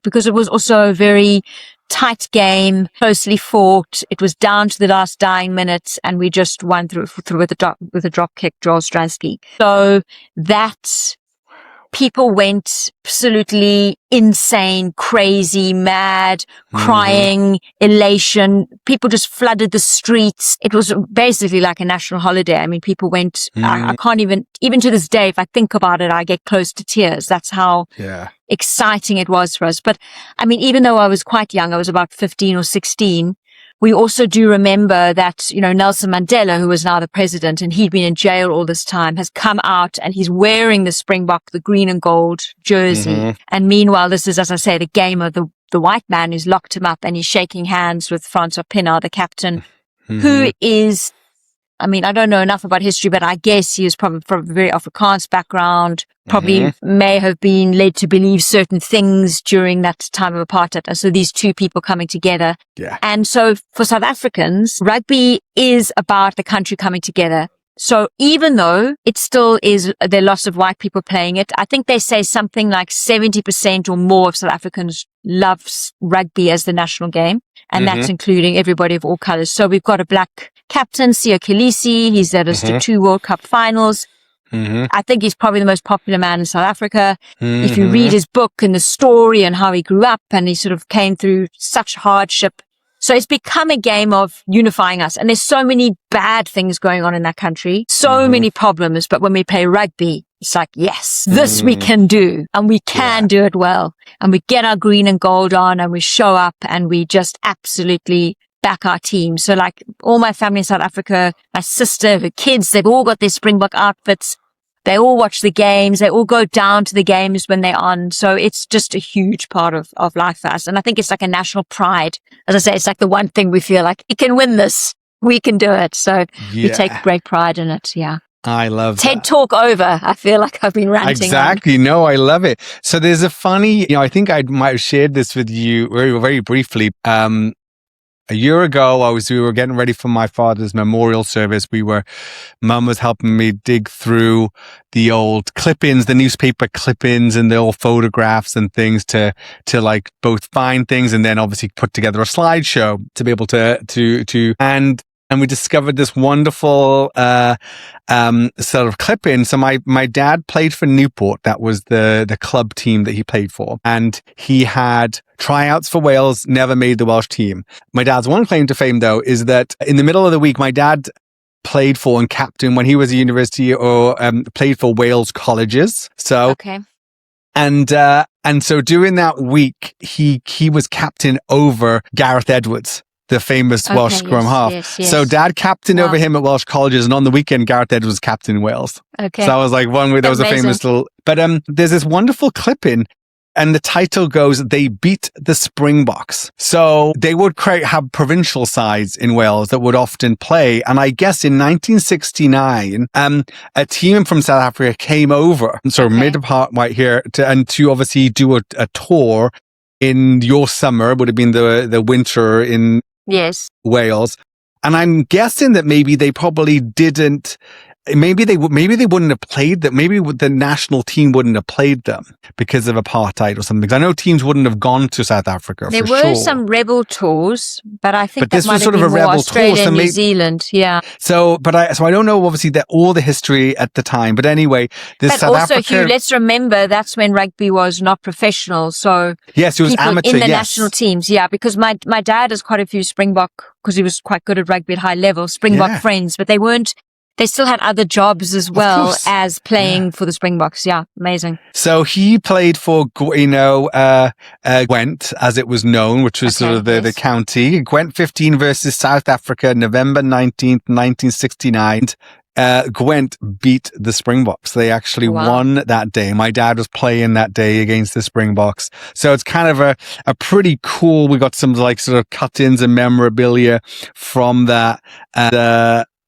A: Because it was also a very tight game, closely fought. It was down to the last dying minutes, and we just won through with a drop kick, Joel Stransky. So that people went absolutely insane, crazy, mad, crying, elation. People just flooded the streets. It was basically like a national holiday. I mean, people went, I can't even to this day, if I think about it, I get close to tears. That's how exciting it was for us. But I mean, even though I was quite young, I was about 15 or 16, we also do remember that, you know, Nelson Mandela, who is now the president, and he'd been in jail all this time, has come out and he's wearing the Springbok, the green and gold jersey. And meanwhile, this is, as I say, the game of the white man who's locked him up, and he's shaking hands with Francois Pienaar, the captain, who is, I mean, I don't know enough about history, but I guess he was probably from a very Afrikaans background, probably may have been led to believe certain things during that time of apartheid. And so these two people coming together. And so for South Africans, rugby is about the country coming together. So even though it still is the loss of white people playing it, I think they say something like 70% or more of South Africans loves rugby as the national game. And that's including everybody of all colors. So we've got a black captain, Siya Kolisi. He's led us to 2 World Cup finals. I think he's probably the most popular man in South Africa. If you read his book and the story and how he grew up, and he sort of came through such hardship. So it's become a game of unifying us. And there's so many bad things going on in that country, so many problems. But when we play rugby, it's like, yes, this we can do, and we can do it well. And we get our green and gold on, and we show up, and we just absolutely back our team. So like all my family in South Africa, my sister, her kids, they've all got their Springbok outfits. They all watch the games. They all go down to the games when they're on. So it's just a huge part of life for us. And I think it's like a national pride. As I say, it's like the one thing we feel like, we can win this. We can do it. So we take great pride in it. Yeah.
B: I love
A: TED
B: that.
A: Talk over. I feel like I've been ranting.
B: Exactly. No, I love it. So there's a funny, you know, I think I might have shared this with you very, very briefly. A year ago, we were getting ready for my father's memorial service. Mum was helping me dig through the old clip-ins, the newspaper clip-ins and the old photographs and things to like both find things and then obviously put together a slideshow to be able to and we discovered this wonderful sort of clip-in. So my dad played for Newport. That was the club team that he played for. And he had tryouts for Wales, never made the Welsh team. My dad's one claim to fame, though, is that in the middle of the week, my dad played for and captain when he was at university or played for Wales colleges. So
A: okay.
B: And so during that week, he was captain over Gareth Edwards, the famous Welsh scrum half.
A: Yes.
B: So dad captained over him at Welsh colleges, and on the weekend, Gareth Edwards was captain in Wales.
A: Okay.
B: So I was like, that was a famous little. But there's this wonderful clip in And the title goes, They Beat the Springboks. So they would have provincial sides in Wales that would often play. And I guess in 1969, a team from South Africa came over, so mid part right here, to obviously do a tour in your summer, would have been the winter in Wales. And I'm guessing that maybe they probably didn't. Maybe they wouldn't have played that. Maybe the national team wouldn't have played them because of apartheid or something. Because I know teams wouldn't have gone to South Africa.
A: There were some rebel tours, but I think
B: this was sort of a rebel tour.
A: So New Zealand, yeah.
B: So I don't know obviously all the history at the time. But anyway, South Africa.
A: Hugh, let's remember that's when rugby was not professional. So
B: yes, it was amateur
A: in the national teams. Yeah, because my dad has quite a few Springbok, because he was quite good at rugby at high level, Springbok friends, but they weren't. They still had other jobs as well as playing for the Springboks. Yeah, amazing.
B: So he played for, Gwent, as it was known, which was sort of the county. Gwent 15 versus South Africa, November 19th, 1969. Gwent beat the Springboks. They actually won that day. My dad was playing that day against the Springboks. So it's kind of a pretty cool, we got some like sort of cut-ins and memorabilia from that.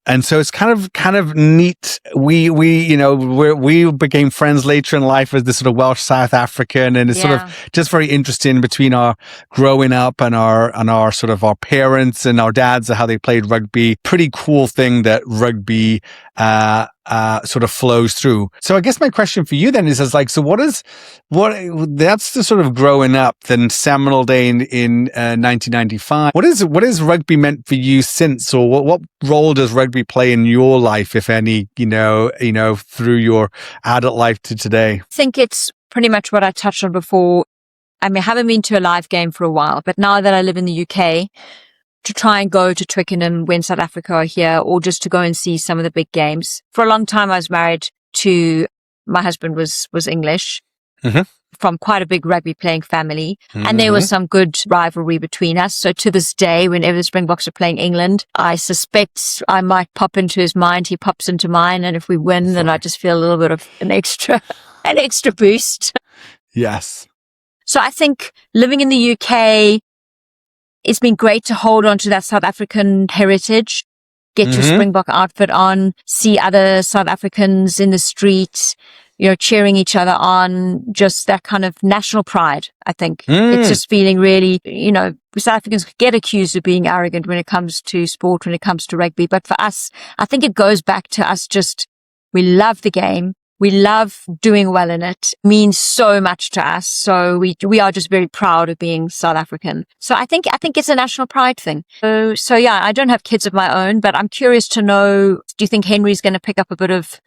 B: And so it's kind of neat. We became friends later in life as this sort of Welsh South African, and it's sort of just very interesting between our growing up and our sort of our parents and our dads and how they played rugby. Pretty cool thing that rugby sort of flows through. So I guess my question for you then is so that's the sort of growing up, then seminal day in 1995. What is rugby meant for you since, or what role does rugby play in your life, if any, through your adult life to today?
A: I think it's pretty much what I touched on before. I mean, I haven't been to a live game for a while, but now that I live in the UK, to try and go to Twickenham when South Africa are here, or just to go and see some of the big games. For a long time, I was married to, my husband was English, from quite a big rugby-playing family, and there was some good rivalry between us. So to this day, whenever the Springboks are playing England, I suspect I might pop into his mind, he pops into mine, and if we win, then I just feel a little bit of an extra boost.
B: Yes.
A: So I think living in the UK, it's been great to hold on to that South African heritage, get your Springbok outfit on, see other South Africans in the street, cheering each other on, just that kind of national pride, I think. It's just feeling really, South Africans get accused of being arrogant when it comes to sport, when it comes to rugby. But for us, I think it goes back to us we love the game. We love doing well in it. It means so much to us. So we are just very proud of being South African. So I think it's a national pride thing. So yeah, I don't have kids of my own, but I'm curious to know, do you think Henry's going to pick up a bit of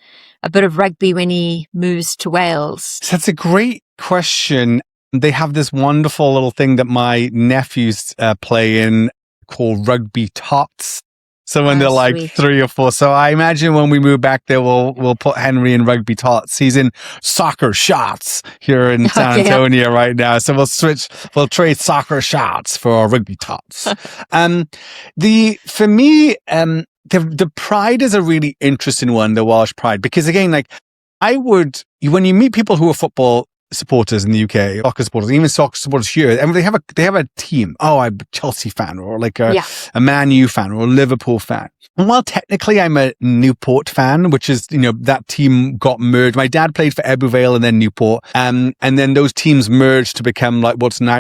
A: rugby when he moves to Wales?
B: That's a great question. They have this wonderful little thing that my nephews play in called Rugby Tots. So when they're like 3 or 4. So I imagine when we move back there, we'll put Henry in Rugby Tots. He's in Soccer Shots here in San Antonio right now. So we'll trade Soccer Shots for Rugby Tots. For me, the pride is a really interesting one, the Welsh pride, because again, when you meet people who are football supporters in the UK, soccer supporters, even soccer supporters here, and they have a team. Oh, I'm a Chelsea fan, or like a Man U fan, or a Liverpool fan. And while technically I'm a Newport fan, which is, that team got merged. My dad played for Ebbw and then Newport. And then those teams merged to become like what's now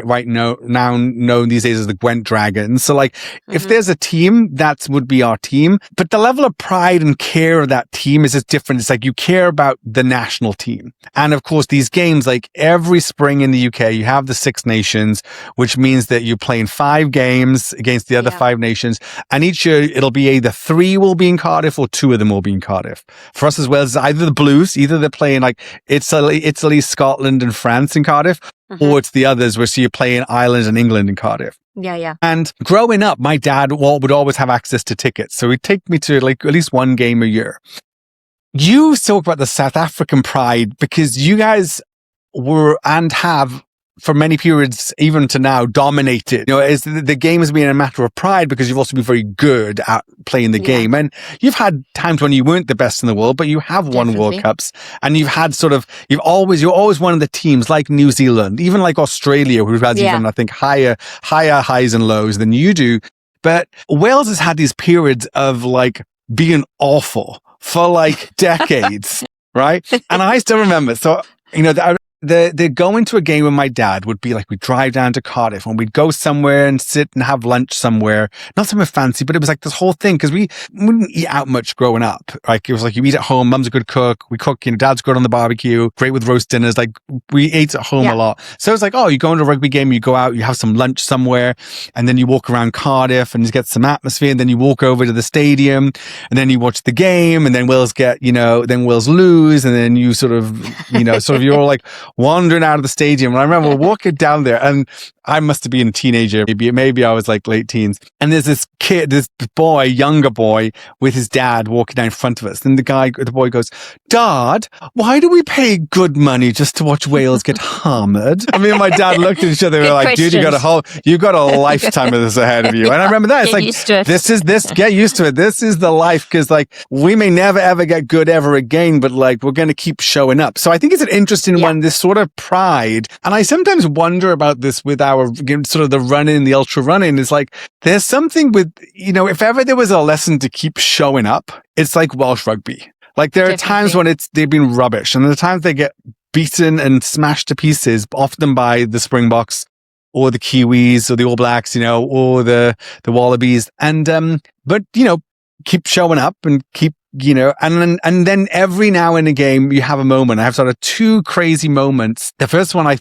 B: known these days as the Gwent Dragons. So if there's a team, that would be our team. But the level of pride and care of that team is just different. It's like you care about the national team. And of course, these games, like every spring in the UK, you have the Six Nations, which means that you're playing 5 games against the other 5 nations. And each year it'll be either 3 will be in Cardiff or 2 of them will be in Cardiff. For us as well, it's either the Blues, either they're playing like Italy, Scotland and France in Cardiff, or it's the others where you're playing Ireland and England in Cardiff.
A: Yeah.
B: And growing up, my dad would always have access to tickets. So he'd take me to at least one game a year. You talk about the South African pride because you guys were and have for many periods, even to now, dominated. The game has been a matter of pride because you've also been very good at playing the game. And you've had times when you weren't the best in the world, but you have won World Cups, and you've had you're always one of the teams, like New Zealand, even like Australia, who has even, I think, higher highs and lows than you do. But Wales has had these periods of like being awful for like decades, right? And I still remember. So, the going to a game with my dad would be like, we'd drive down to Cardiff and we'd go somewhere and sit and have lunch somewhere, not somewhere fancy, but it was like this whole thing because we wouldn't eat out much growing up. Like it was like you eat at home, mum's a good cook, we cook, dad's good on the barbecue, great with roast dinners, like we ate at home a lot. So it's like, oh, you go into a rugby game, you go out, you have some lunch somewhere, and then you walk around Cardiff and you get some atmosphere, and then you walk over to the stadium and then you watch the game, and then Wales then Wales lose, and then you sort of you're all like wandering out of the stadium. And I remember walking down there, and I must have been a teenager. Maybe I was like late teens. And there's this kid, younger boy with his dad walking down in front of us. And the boy goes, "Dad, why do we pay good money just to watch Wales get hammered?" I mean, my dad looked at each other. We were like, "Dude, you got a lifetime of this ahead of you." And I remember that. It's like, get used to it. This is the life. Cause like, we may never ever get good ever again, but like, we're going to keep showing up. So I think it's an interesting one, this sort of pride. And I sometimes wonder about this with our sort of the running, the ultra running, is like, there's something with, if ever there was a lesson to keep showing up, it's like Welsh rugby. Like there are times when they've been rubbish, and there are times they get beaten and smashed to pieces, often by the Springboks or the Kiwis or the All Blacks, or the Wallabies. And, but, keep showing up and keep, and then every now and again you have a moment. I have sort of two crazy moments. The first one, I'm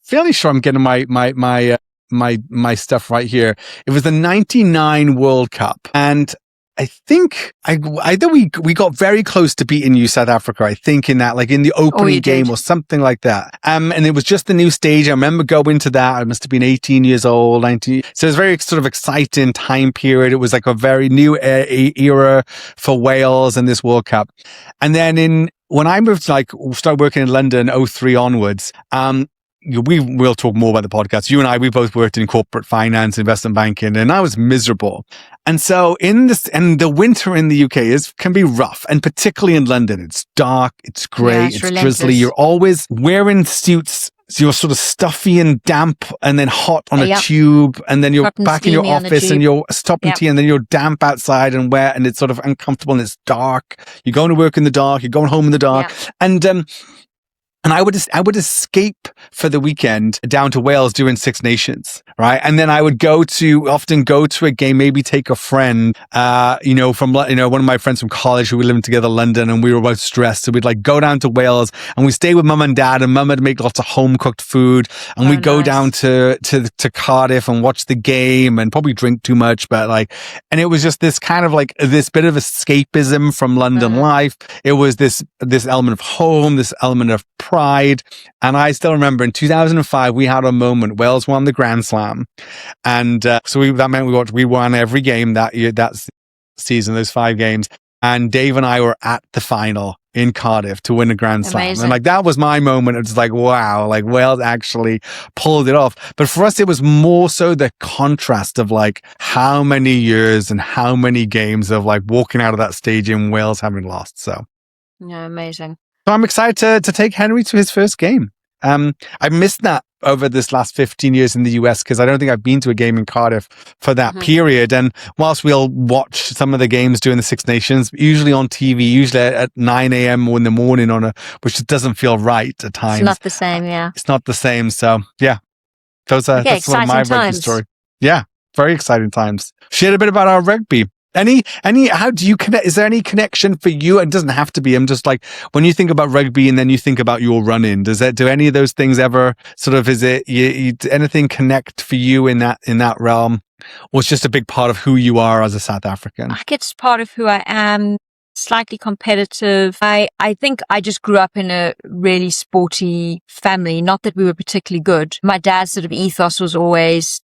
B: fairly sure I'm getting my stuff right here. It was the 99 World Cup. And I think we got very close to beating you, South Africa, I think, in that, like in the opening game or something like that. And it was just the new stage. I remember going to that. I must have been 18 years old, 19. So it was a very sort of exciting time period. It was like a very new era for Wales and this World Cup. And then when I moved, started working in London, 03 onwards, we'll talk more about the podcast. You and I, we both worked in corporate finance, investment banking, and I was miserable. And so the winter in the UK can be rough, and particularly in London, it's dark, it's grey, it's drizzly. You're always wearing suits. So you're sort of stuffy and damp and then hot on a tube, and then you're back in your office and you're stopping tea, and then you're damp outside and wet, and it's sort of uncomfortable and it's dark. You're going to work in the dark, you're going home in the dark. And I would escape for the weekend down to Wales doing Six Nations, right? And then I would often go to a game, maybe take a friend, from one of my friends from college who were living together in London, and we were both stressed. So we'd like go down to Wales and we'd stay with mum and dad, and mum would make lots of home cooked food, and we'd go down to Cardiff and watch the game and probably drink too much, but and it was just this kind of like this bit of escapism from London life. It was this element of home, this element of pride. And I still remember in 2005, we had a moment. Wales won the Grand Slam. And that meant we won every game that year, that season, those 5 games. And Dave and I were at the final in Cardiff to win a Grand Slam. And that was my moment. It's like, wow, Wales actually pulled it off. But for us, it was more so the contrast of how many years and how many games of walking out of that stadium, Wales having lost. So,
A: yeah, amazing.
B: So I'm excited to take Henry to his first game. I missed that over this last 15 years in the US because I don't think I've been to a game in Cardiff for that period. And whilst we'll watch some of the games during the Six Nations, usually on TV, usually at 9 a.m. or in the morning which doesn't feel right at times.
A: It's not the same, yeah.
B: It's not the same. So yeah, that's sort of my rugby story. Yeah, very exciting times. Share a bit about our rugby. How do you connect? Is there any connection for you? It doesn't have to be. I'm just when you think about rugby and then you think about your running, do any of those things ever sort of, is it, anything connect for you in that realm? Or it's just a big part of who you are as a South African?
A: I think it's part of who I am. Slightly competitive. I think I just grew up in a really sporty family. Not that we were particularly good. My dad's sort of ethos was always,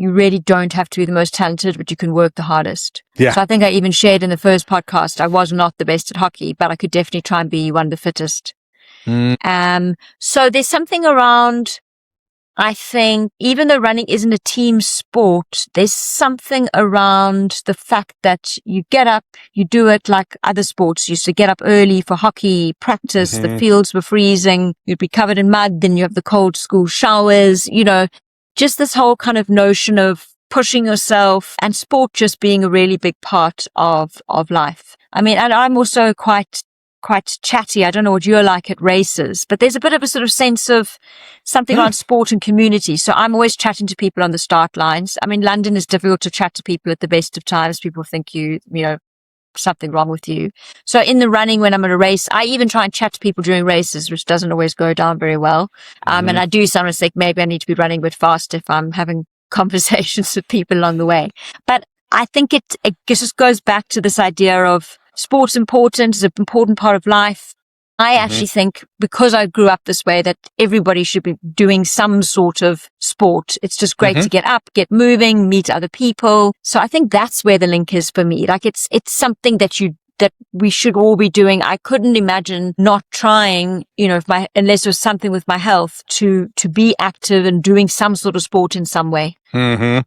A: you really don't have to be the most talented, but you can work the hardest. Yeah. So I think I even shared in the first podcast, I was not the best at hockey, but I could definitely try and be one of the fittest. So there's something around, I think even though running isn't a team sport, there's something around the fact that you get up, you do it like other sports. You used to get up early for hockey practice. The fields were freezing. You'd be covered in mud. Then you have the cold school showers, just this whole kind of notion of pushing yourself and sport just being a really big part of life. I mean, and I'm also quite chatty. I don't know what you're like at races, but there's a bit of a sort of sense of something around sport and community. So I'm always chatting to people on the start lines. I mean, London is difficult to chat to people at the best of times. People think something wrong with you. So in the running, when I'm at a race, I even try and chat to people during races, which doesn't always go down very well. And I do sometimes think maybe I need to be running a bit fast if I'm having conversations with people along the way. But I think it just goes back to this idea of sport's important, is an important part of life. I actually think because I grew up this way that everybody should be doing some sort of sport. It's just great to get up, get moving, meet other people. So I think that's where the link is for me. Like it's something that we should all be doing. I couldn't imagine not trying, unless it was something with my health to be active and doing some sort of sport in some way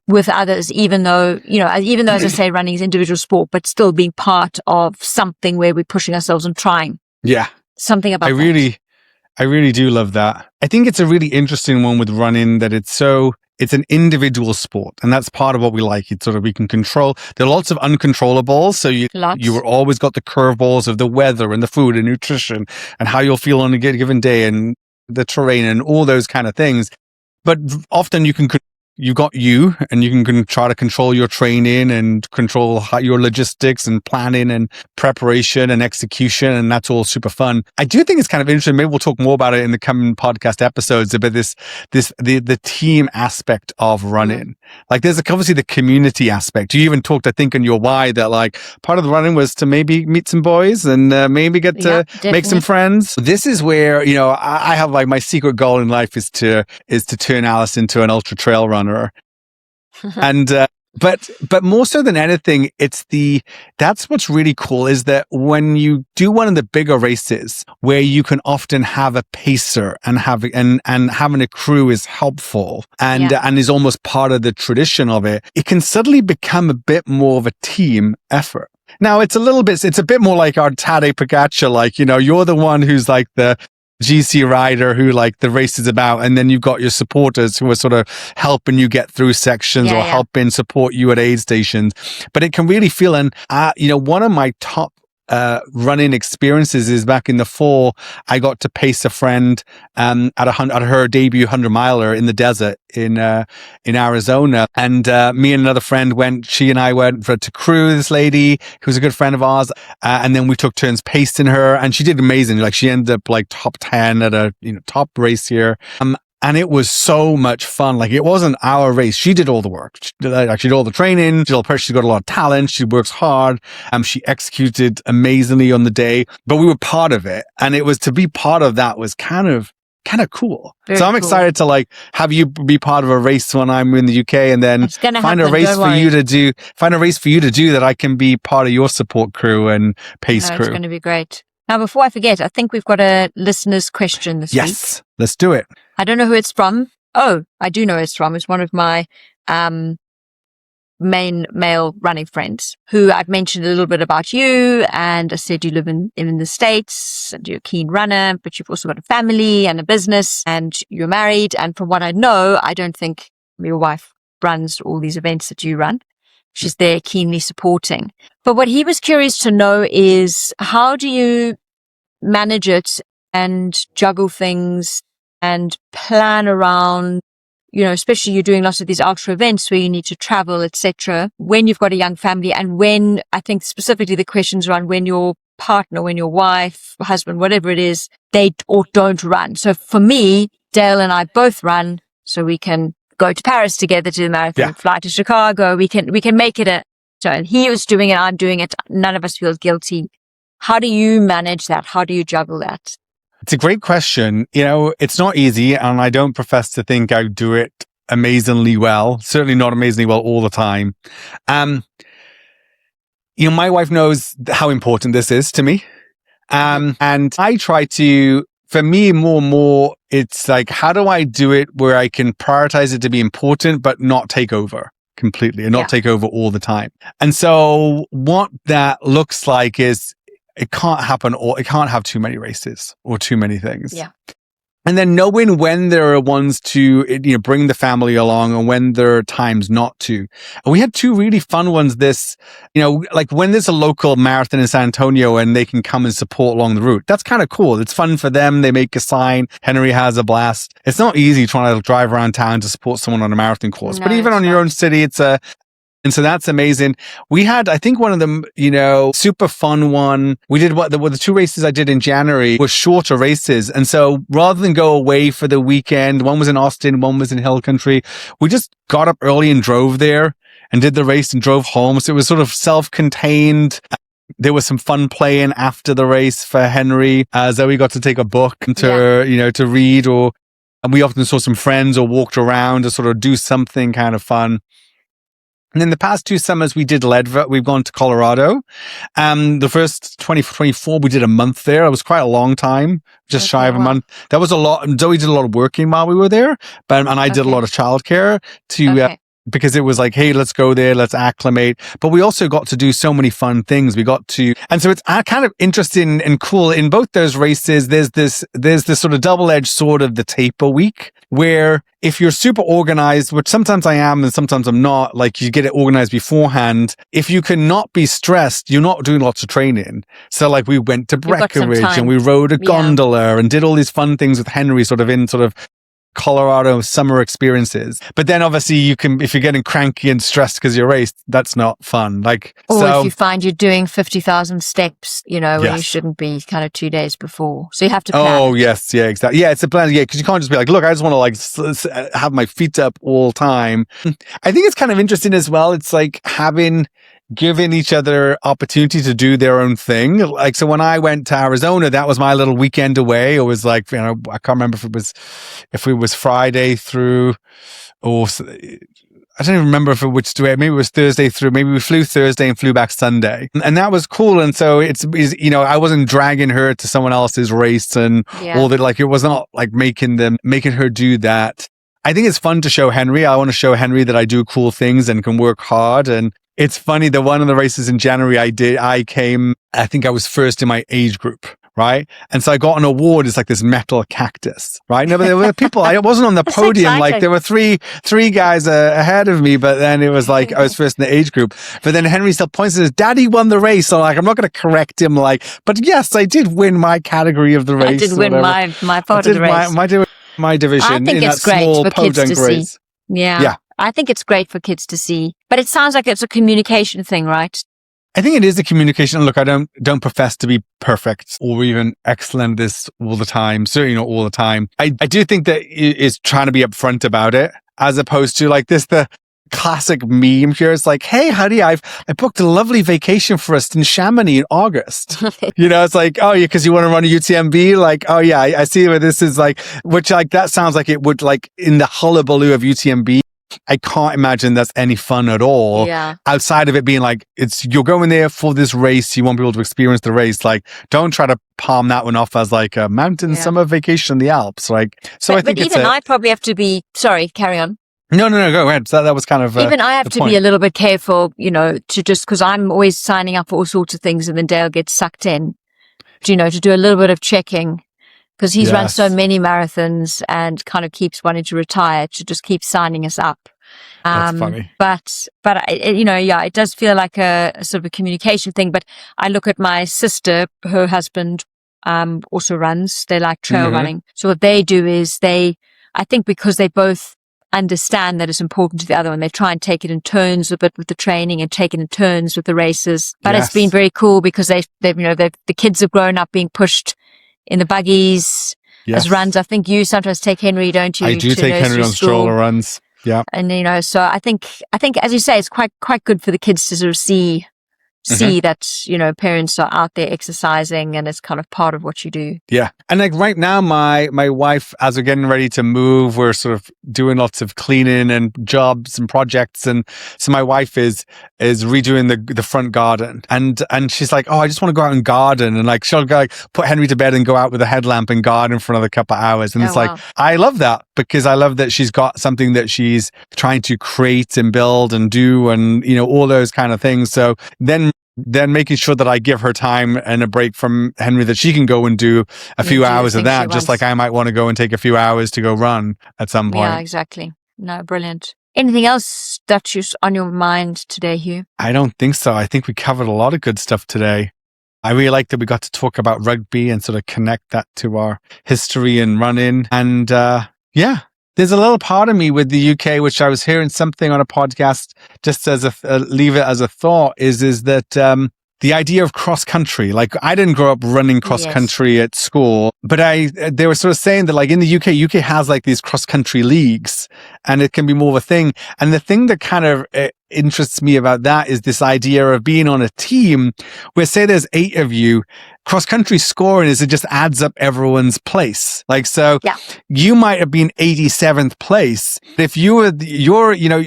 A: with others, even though, as I say, running is individual sport, but still being part of something where we're pushing ourselves and trying.
B: Yeah.
A: Something about
B: I really do love that. I think it's a really interesting one with running that it's an individual sport, and that's part of what we like. It's sort of, we can control. There are lots of uncontrollables. So you were always got the curveballs of the weather and the food and nutrition and how you'll feel on a given day and the terrain and all those kind of things. But often you got you, and you can try to control your training and control your logistics and planning and preparation and execution. And that's all super fun. I do think it's kind of interesting. Maybe we'll talk more about it in the coming podcast episodes about the team aspect of running. Like there's obviously the community aspect. You even talked, I think, in your why that like part of the running was to maybe meet some boys and maybe get to make some friends. This is where, I have like my secret goal in life is to turn Alice into an ultra trail runner. And but more so than anything, that's what's really cool is that when you do one of the bigger races where you can often have a pacer and having a crew is helpful and is almost part of the tradition of it, it can suddenly become a bit more of a team effort. Now it's a bit more like our Tadej Pogačar, like, you're the one who's like the GC rider who like the race is about, and then you've got your supporters who are sort of helping you get through sections or helping support you at aid stations. But it can really feel, and one of my top running experiences is back in the fall. I got to pace a friend at her debut 100-miler in the desert in Arizona, and me and another friend went. She and I went to crew this lady who's a good friend of ours, and then we took turns pacing her, and she did amazing. Like she ended up like top 10 at a top race here. And it was so much fun. Like it wasn't our race. She did all the work. She did all the training. She's got a lot of talent. She works hard. She executed amazingly on the day, but we were part of it. And it was to be part of that was kind of cool.
A: Very
B: so I'm excited to like have you be part of a race when I'm in the UK, and then find a race for you to do that I can be part of your support crew and pace crew.
A: It's going to be great. Now, before I forget, I think we've got a listener's question this week.
B: Yes, let's do it.
A: I don't know who it's from. Oh, I do know who it's from. It's one of my main male running friends who I've mentioned a little bit about you. And I said you live in the States and you're a keen runner, but you've also got a family and a business and you're married. And from what I know, I don't think your wife runs all these events that you run. She's there keenly supporting. But what he was curious to know is, how do you manage it and juggle things and plan around, especially you're doing lots of these ultra events where you need to travel, etc., when you've got a young family, and when, I think specifically the questions around when your partner, when your wife, husband, whatever it is, they or don't run. So for me, Dale and I both run, so we can go to Paris together to the marathon, fly to Chicago. We can make it so he was doing it, I'm doing it. None of us feels guilty. How do you manage that? How do you juggle that?
B: It's a great question. It's not easy, and I don't profess to think I do it amazingly well. Certainly not amazingly well all the time. My wife knows how important this is to me. And I try to for me, more and more, it's like, how do I do it where I can prioritize it to be important, but not take over completely and not take over all the time? And so what that looks like is it can't happen, or it can't have too many races or too many things.
A: Yeah.
B: And then knowing when there are ones to, bring the family along and when there are times not to. And we had two really fun ones like when there's a local marathon in San Antonio and they can come and support along the route. That's kind of cool. It's fun for them. They make a sign. Henry has a blast. It's not easy trying to drive around town to support someone on a marathon course, but even on your own city, and so that's amazing. We had, I think, one of them, super fun one. We did the two races I did in January were shorter races. And so rather than go away for the weekend, one was in Austin, one was in Hill Country, we just got up early and drove there and did the race and drove home. So it was sort of self-contained. There was some fun playing after the race for Henry. Zoe got to take a book to read, and we often saw some friends or walked around to sort of do something kind of fun. And in the past 2 summers, we did Leadville. We've gone to Colorado. The first 2024, we did a month there. It was quite a long time, just shy of a month. That was a lot. Zoe did a lot of working while we were there, and I did a lot of childcare because it was like, hey, let's go there, let's acclimate. But we also got to do so many fun things. And so it's kind of interesting and cool. In both those races, there's this sort of double-edged sword of the taper week, where if you're super organized, which sometimes I am and sometimes I'm not, like you get it organized beforehand, if you cannot be stressed, you're not doing lots of training. So like we went to Breckenridge and we rode a gondola and did all these fun things with Henry sort of Colorado summer experiences. But then obviously if you're getting cranky and stressed because you're raced, that's not fun. If
A: you find you're doing 50,000 steps, when you shouldn't be, kind of 2 days before. So you have to plan.
B: Oh, yes. Yeah, exactly. Yeah, it's a plan. Yeah, because you can't just be like, look, I just want to have my feet up all time. I think it's kind of interesting as well. It's like giving each other opportunity to do their own thing. Like, so when I went to Arizona, that was my little weekend away. It was like, I can't remember if it was Friday through, or I don't even remember which day. Maybe it was Thursday through. Maybe we flew Thursday and flew back Sunday, and that was cool. And so it's I wasn't dragging her to someone else's race and all that. Like, it was not like making her do that. I think it's fun to show Henry. I want to show Henry that I do cool things and can work hard. And it's funny, the one of the races in January I think I was first in my age group, right? And so I got an award. It's like this metal cactus, right? No, but there were people, I wasn't on the podium. Like, there were three guys ahead of me, but then it was like I was first in the age group. But then Henry still points and says, Daddy won the race. So I'm not going to correct him, but yes, I did win my category of the race.
A: I did win my part of the race.
B: My division.
A: I think it's great for kids to see. Yeah. I think it's great for kids to see. But it sounds like it's a communication thing, right?
B: I think it is a communication. Look, I don't profess to be perfect or even excellent at this all the time. Certainly not all the time. I do think that it's trying to be upfront about it, as opposed to the classic meme here. It's like, hey, honey, I booked a lovely vacation for us in Chamonix in August. It's like, oh, yeah, because you want to run a UTMB. Like, oh, yeah, I see where this is which that sounds like it would in the hullabaloo of UTMB. I can't imagine that's any fun at all.
A: Yeah.
B: Outside of it being you're going there for this race. You want people to experience the race. Don't try to palm that one off as a mountain summer vacation in the Alps. I think
A: I probably have to be, sorry, carry on.
B: No, go ahead. So that was kind of
A: even I have to be a little bit careful, to just, because I'm always signing up for all sorts of things, and then Dale gets sucked in, to do a little bit of checking. Because he's run so many marathons and kind of keeps wanting to retire, to just keep signing us up.
B: That's funny.
A: But it does feel like a sort of a communication thing. But I look at my sister, her husband also runs. They like trail running. So what they do is I think because they both understand that it's important to the other one, they try and take it in turns a bit with the training and take it in turns with the races. But it's been very cool because the kids have grown up being pushed in the buggies as runs. I think you sometimes take Henry, don't you?
B: I do take Henry on stroller runs. Yeah.
A: And so I think as you say, it's quite good for the kids to sort of see see that, parents are out there exercising and it's kind of part of what you do.
B: Yeah. And like right now, my wife, as we're getting ready to move, we're sort of doing lots of cleaning and jobs and projects. And so my wife is redoing the front garden. And she's like, oh, I just want to go out and garden. And like, she'll go like put Henry to bed and go out with a headlamp and garden for another couple of hours. And it's like, I love that because I love that she's got something that she's trying to create and build and do and, all those kind of things. So then making sure that I give her time and a break from Henry that she can go and do a few hours of that, just like I might want to go and take a few hours to go run at some point.
A: Yeah, exactly. No, brilliant. Anything else that's on your mind today, Hugh? I
B: don't think so. I think we covered a lot of good stuff today. I really like that we got to talk about rugby and sort of connect that to our history and running. And there's a little part of me with the UK, which I was hearing something on a podcast, just as leave it as a thought, is that the idea of cross country. Like I didn't grow up running cross country at school, but they were sort of saying that like in the UK has like these cross country leagues, and it can be more of a thing. And the thing that kind of interests me about that is this idea of being on a team where, say, there's 8 of you. Cross country scoring is it just adds up everyone's place. Like, so you might have been 87th place. If you were,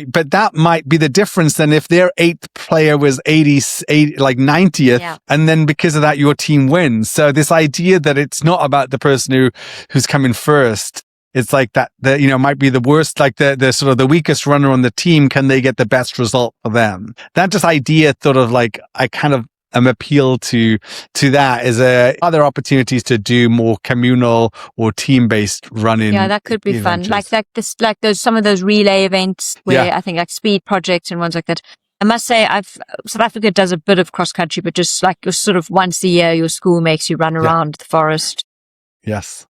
B: but that might be the difference than if their 8th player was 90th. And then because of that, your team wins. So this idea that it's not about the person who's coming first. It's like that, might be the worst, like the sort of the weakest runner on the team. Can they get the best result for them? That just idea sort of like, I kind of am appeal to that is other opportunities to do more communal or team-based running.
A: Yeah, that could be fun. Like some of those relay events where I think like speed projects and ones like that. I must say, South Africa does a bit of cross country, but just like sort of once a year, your school makes you run around the forest.
B: Yes.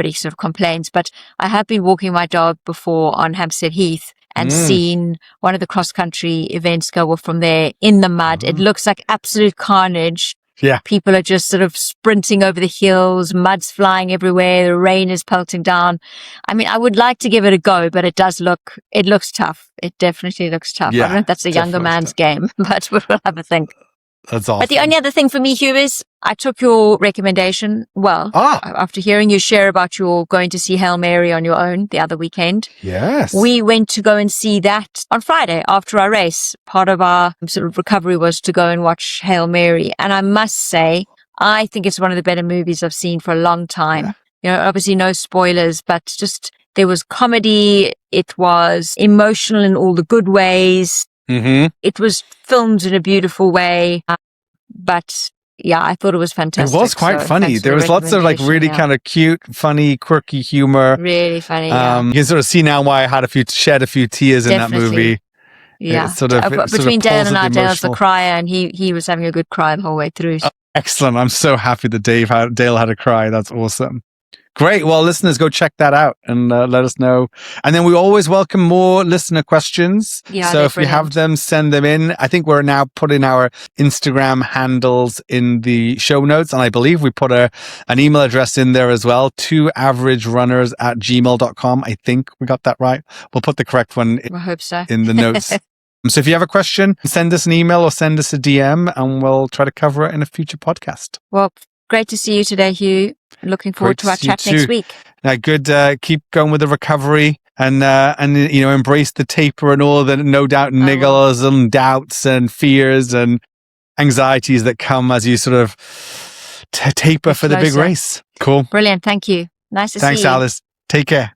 A: He sort of complains, but I have been walking my dog before on Hampstead Heath and seen one of the cross-country events go off from there in the mud. It looks like absolute carnage.
B: Yeah.
A: People are just sort of sprinting over the hills, mud's flying everywhere, the rain is pelting down. I mean, I would like to give it a go, but it looks tough. It definitely looks tough.
B: Yeah,
A: I don't know if that's a younger man's game, but we'll have a think.
B: That's awesome.
A: But the only other thing for me, Hugh, is I took your recommendation after hearing you share about your going to see Hail Mary on your own the other weekend.
B: Yes.
A: We went to go and see that on Friday after our race. Part of our sort of recovery was to go and watch Hail Mary. And I must say, I think it's one of the better movies I've seen for a long time. Yeah. Obviously no spoilers, but just there was comedy. It was emotional in all the good ways.
B: Mm-hmm.
A: It was filmed in a beautiful way, but I thought it was fantastic.
B: It was quite funny. There was lots of like really kind of cute, funny, quirky humor.
A: Really funny.
B: You can sort of see now why I had shed a few tears in that movie.
A: Yeah, between Dale and I, Dale's the crier, and he was having a good cry the whole way through.
B: Excellent! I'm so happy that Dale had a cry. That's awesome. Great. Well, listeners, go check that out and let us know. And then we always welcome more listener questions.
A: Yeah,
B: so if you have them, send them in. I think we're now putting our Instagram handles in the show notes. And I believe we put an email address in there as well, 2averagerunners@gmail.com. I think we got that right. We'll put the correct one
A: I hope so.
B: in the notes. So if you have a question, send us an email or send us a DM and we'll try to cover it in a future podcast.
A: Well, great to see you today, Hugh. Looking forward to our chat next week.
B: Good. Keep going with the recovery and embrace the taper and all the no doubt niggles and doubts and fears and anxieties that come as you sort of taper for the big race. Cool.
A: Brilliant. Thank you. Nice to see you.
B: Thanks, Alice. Take care.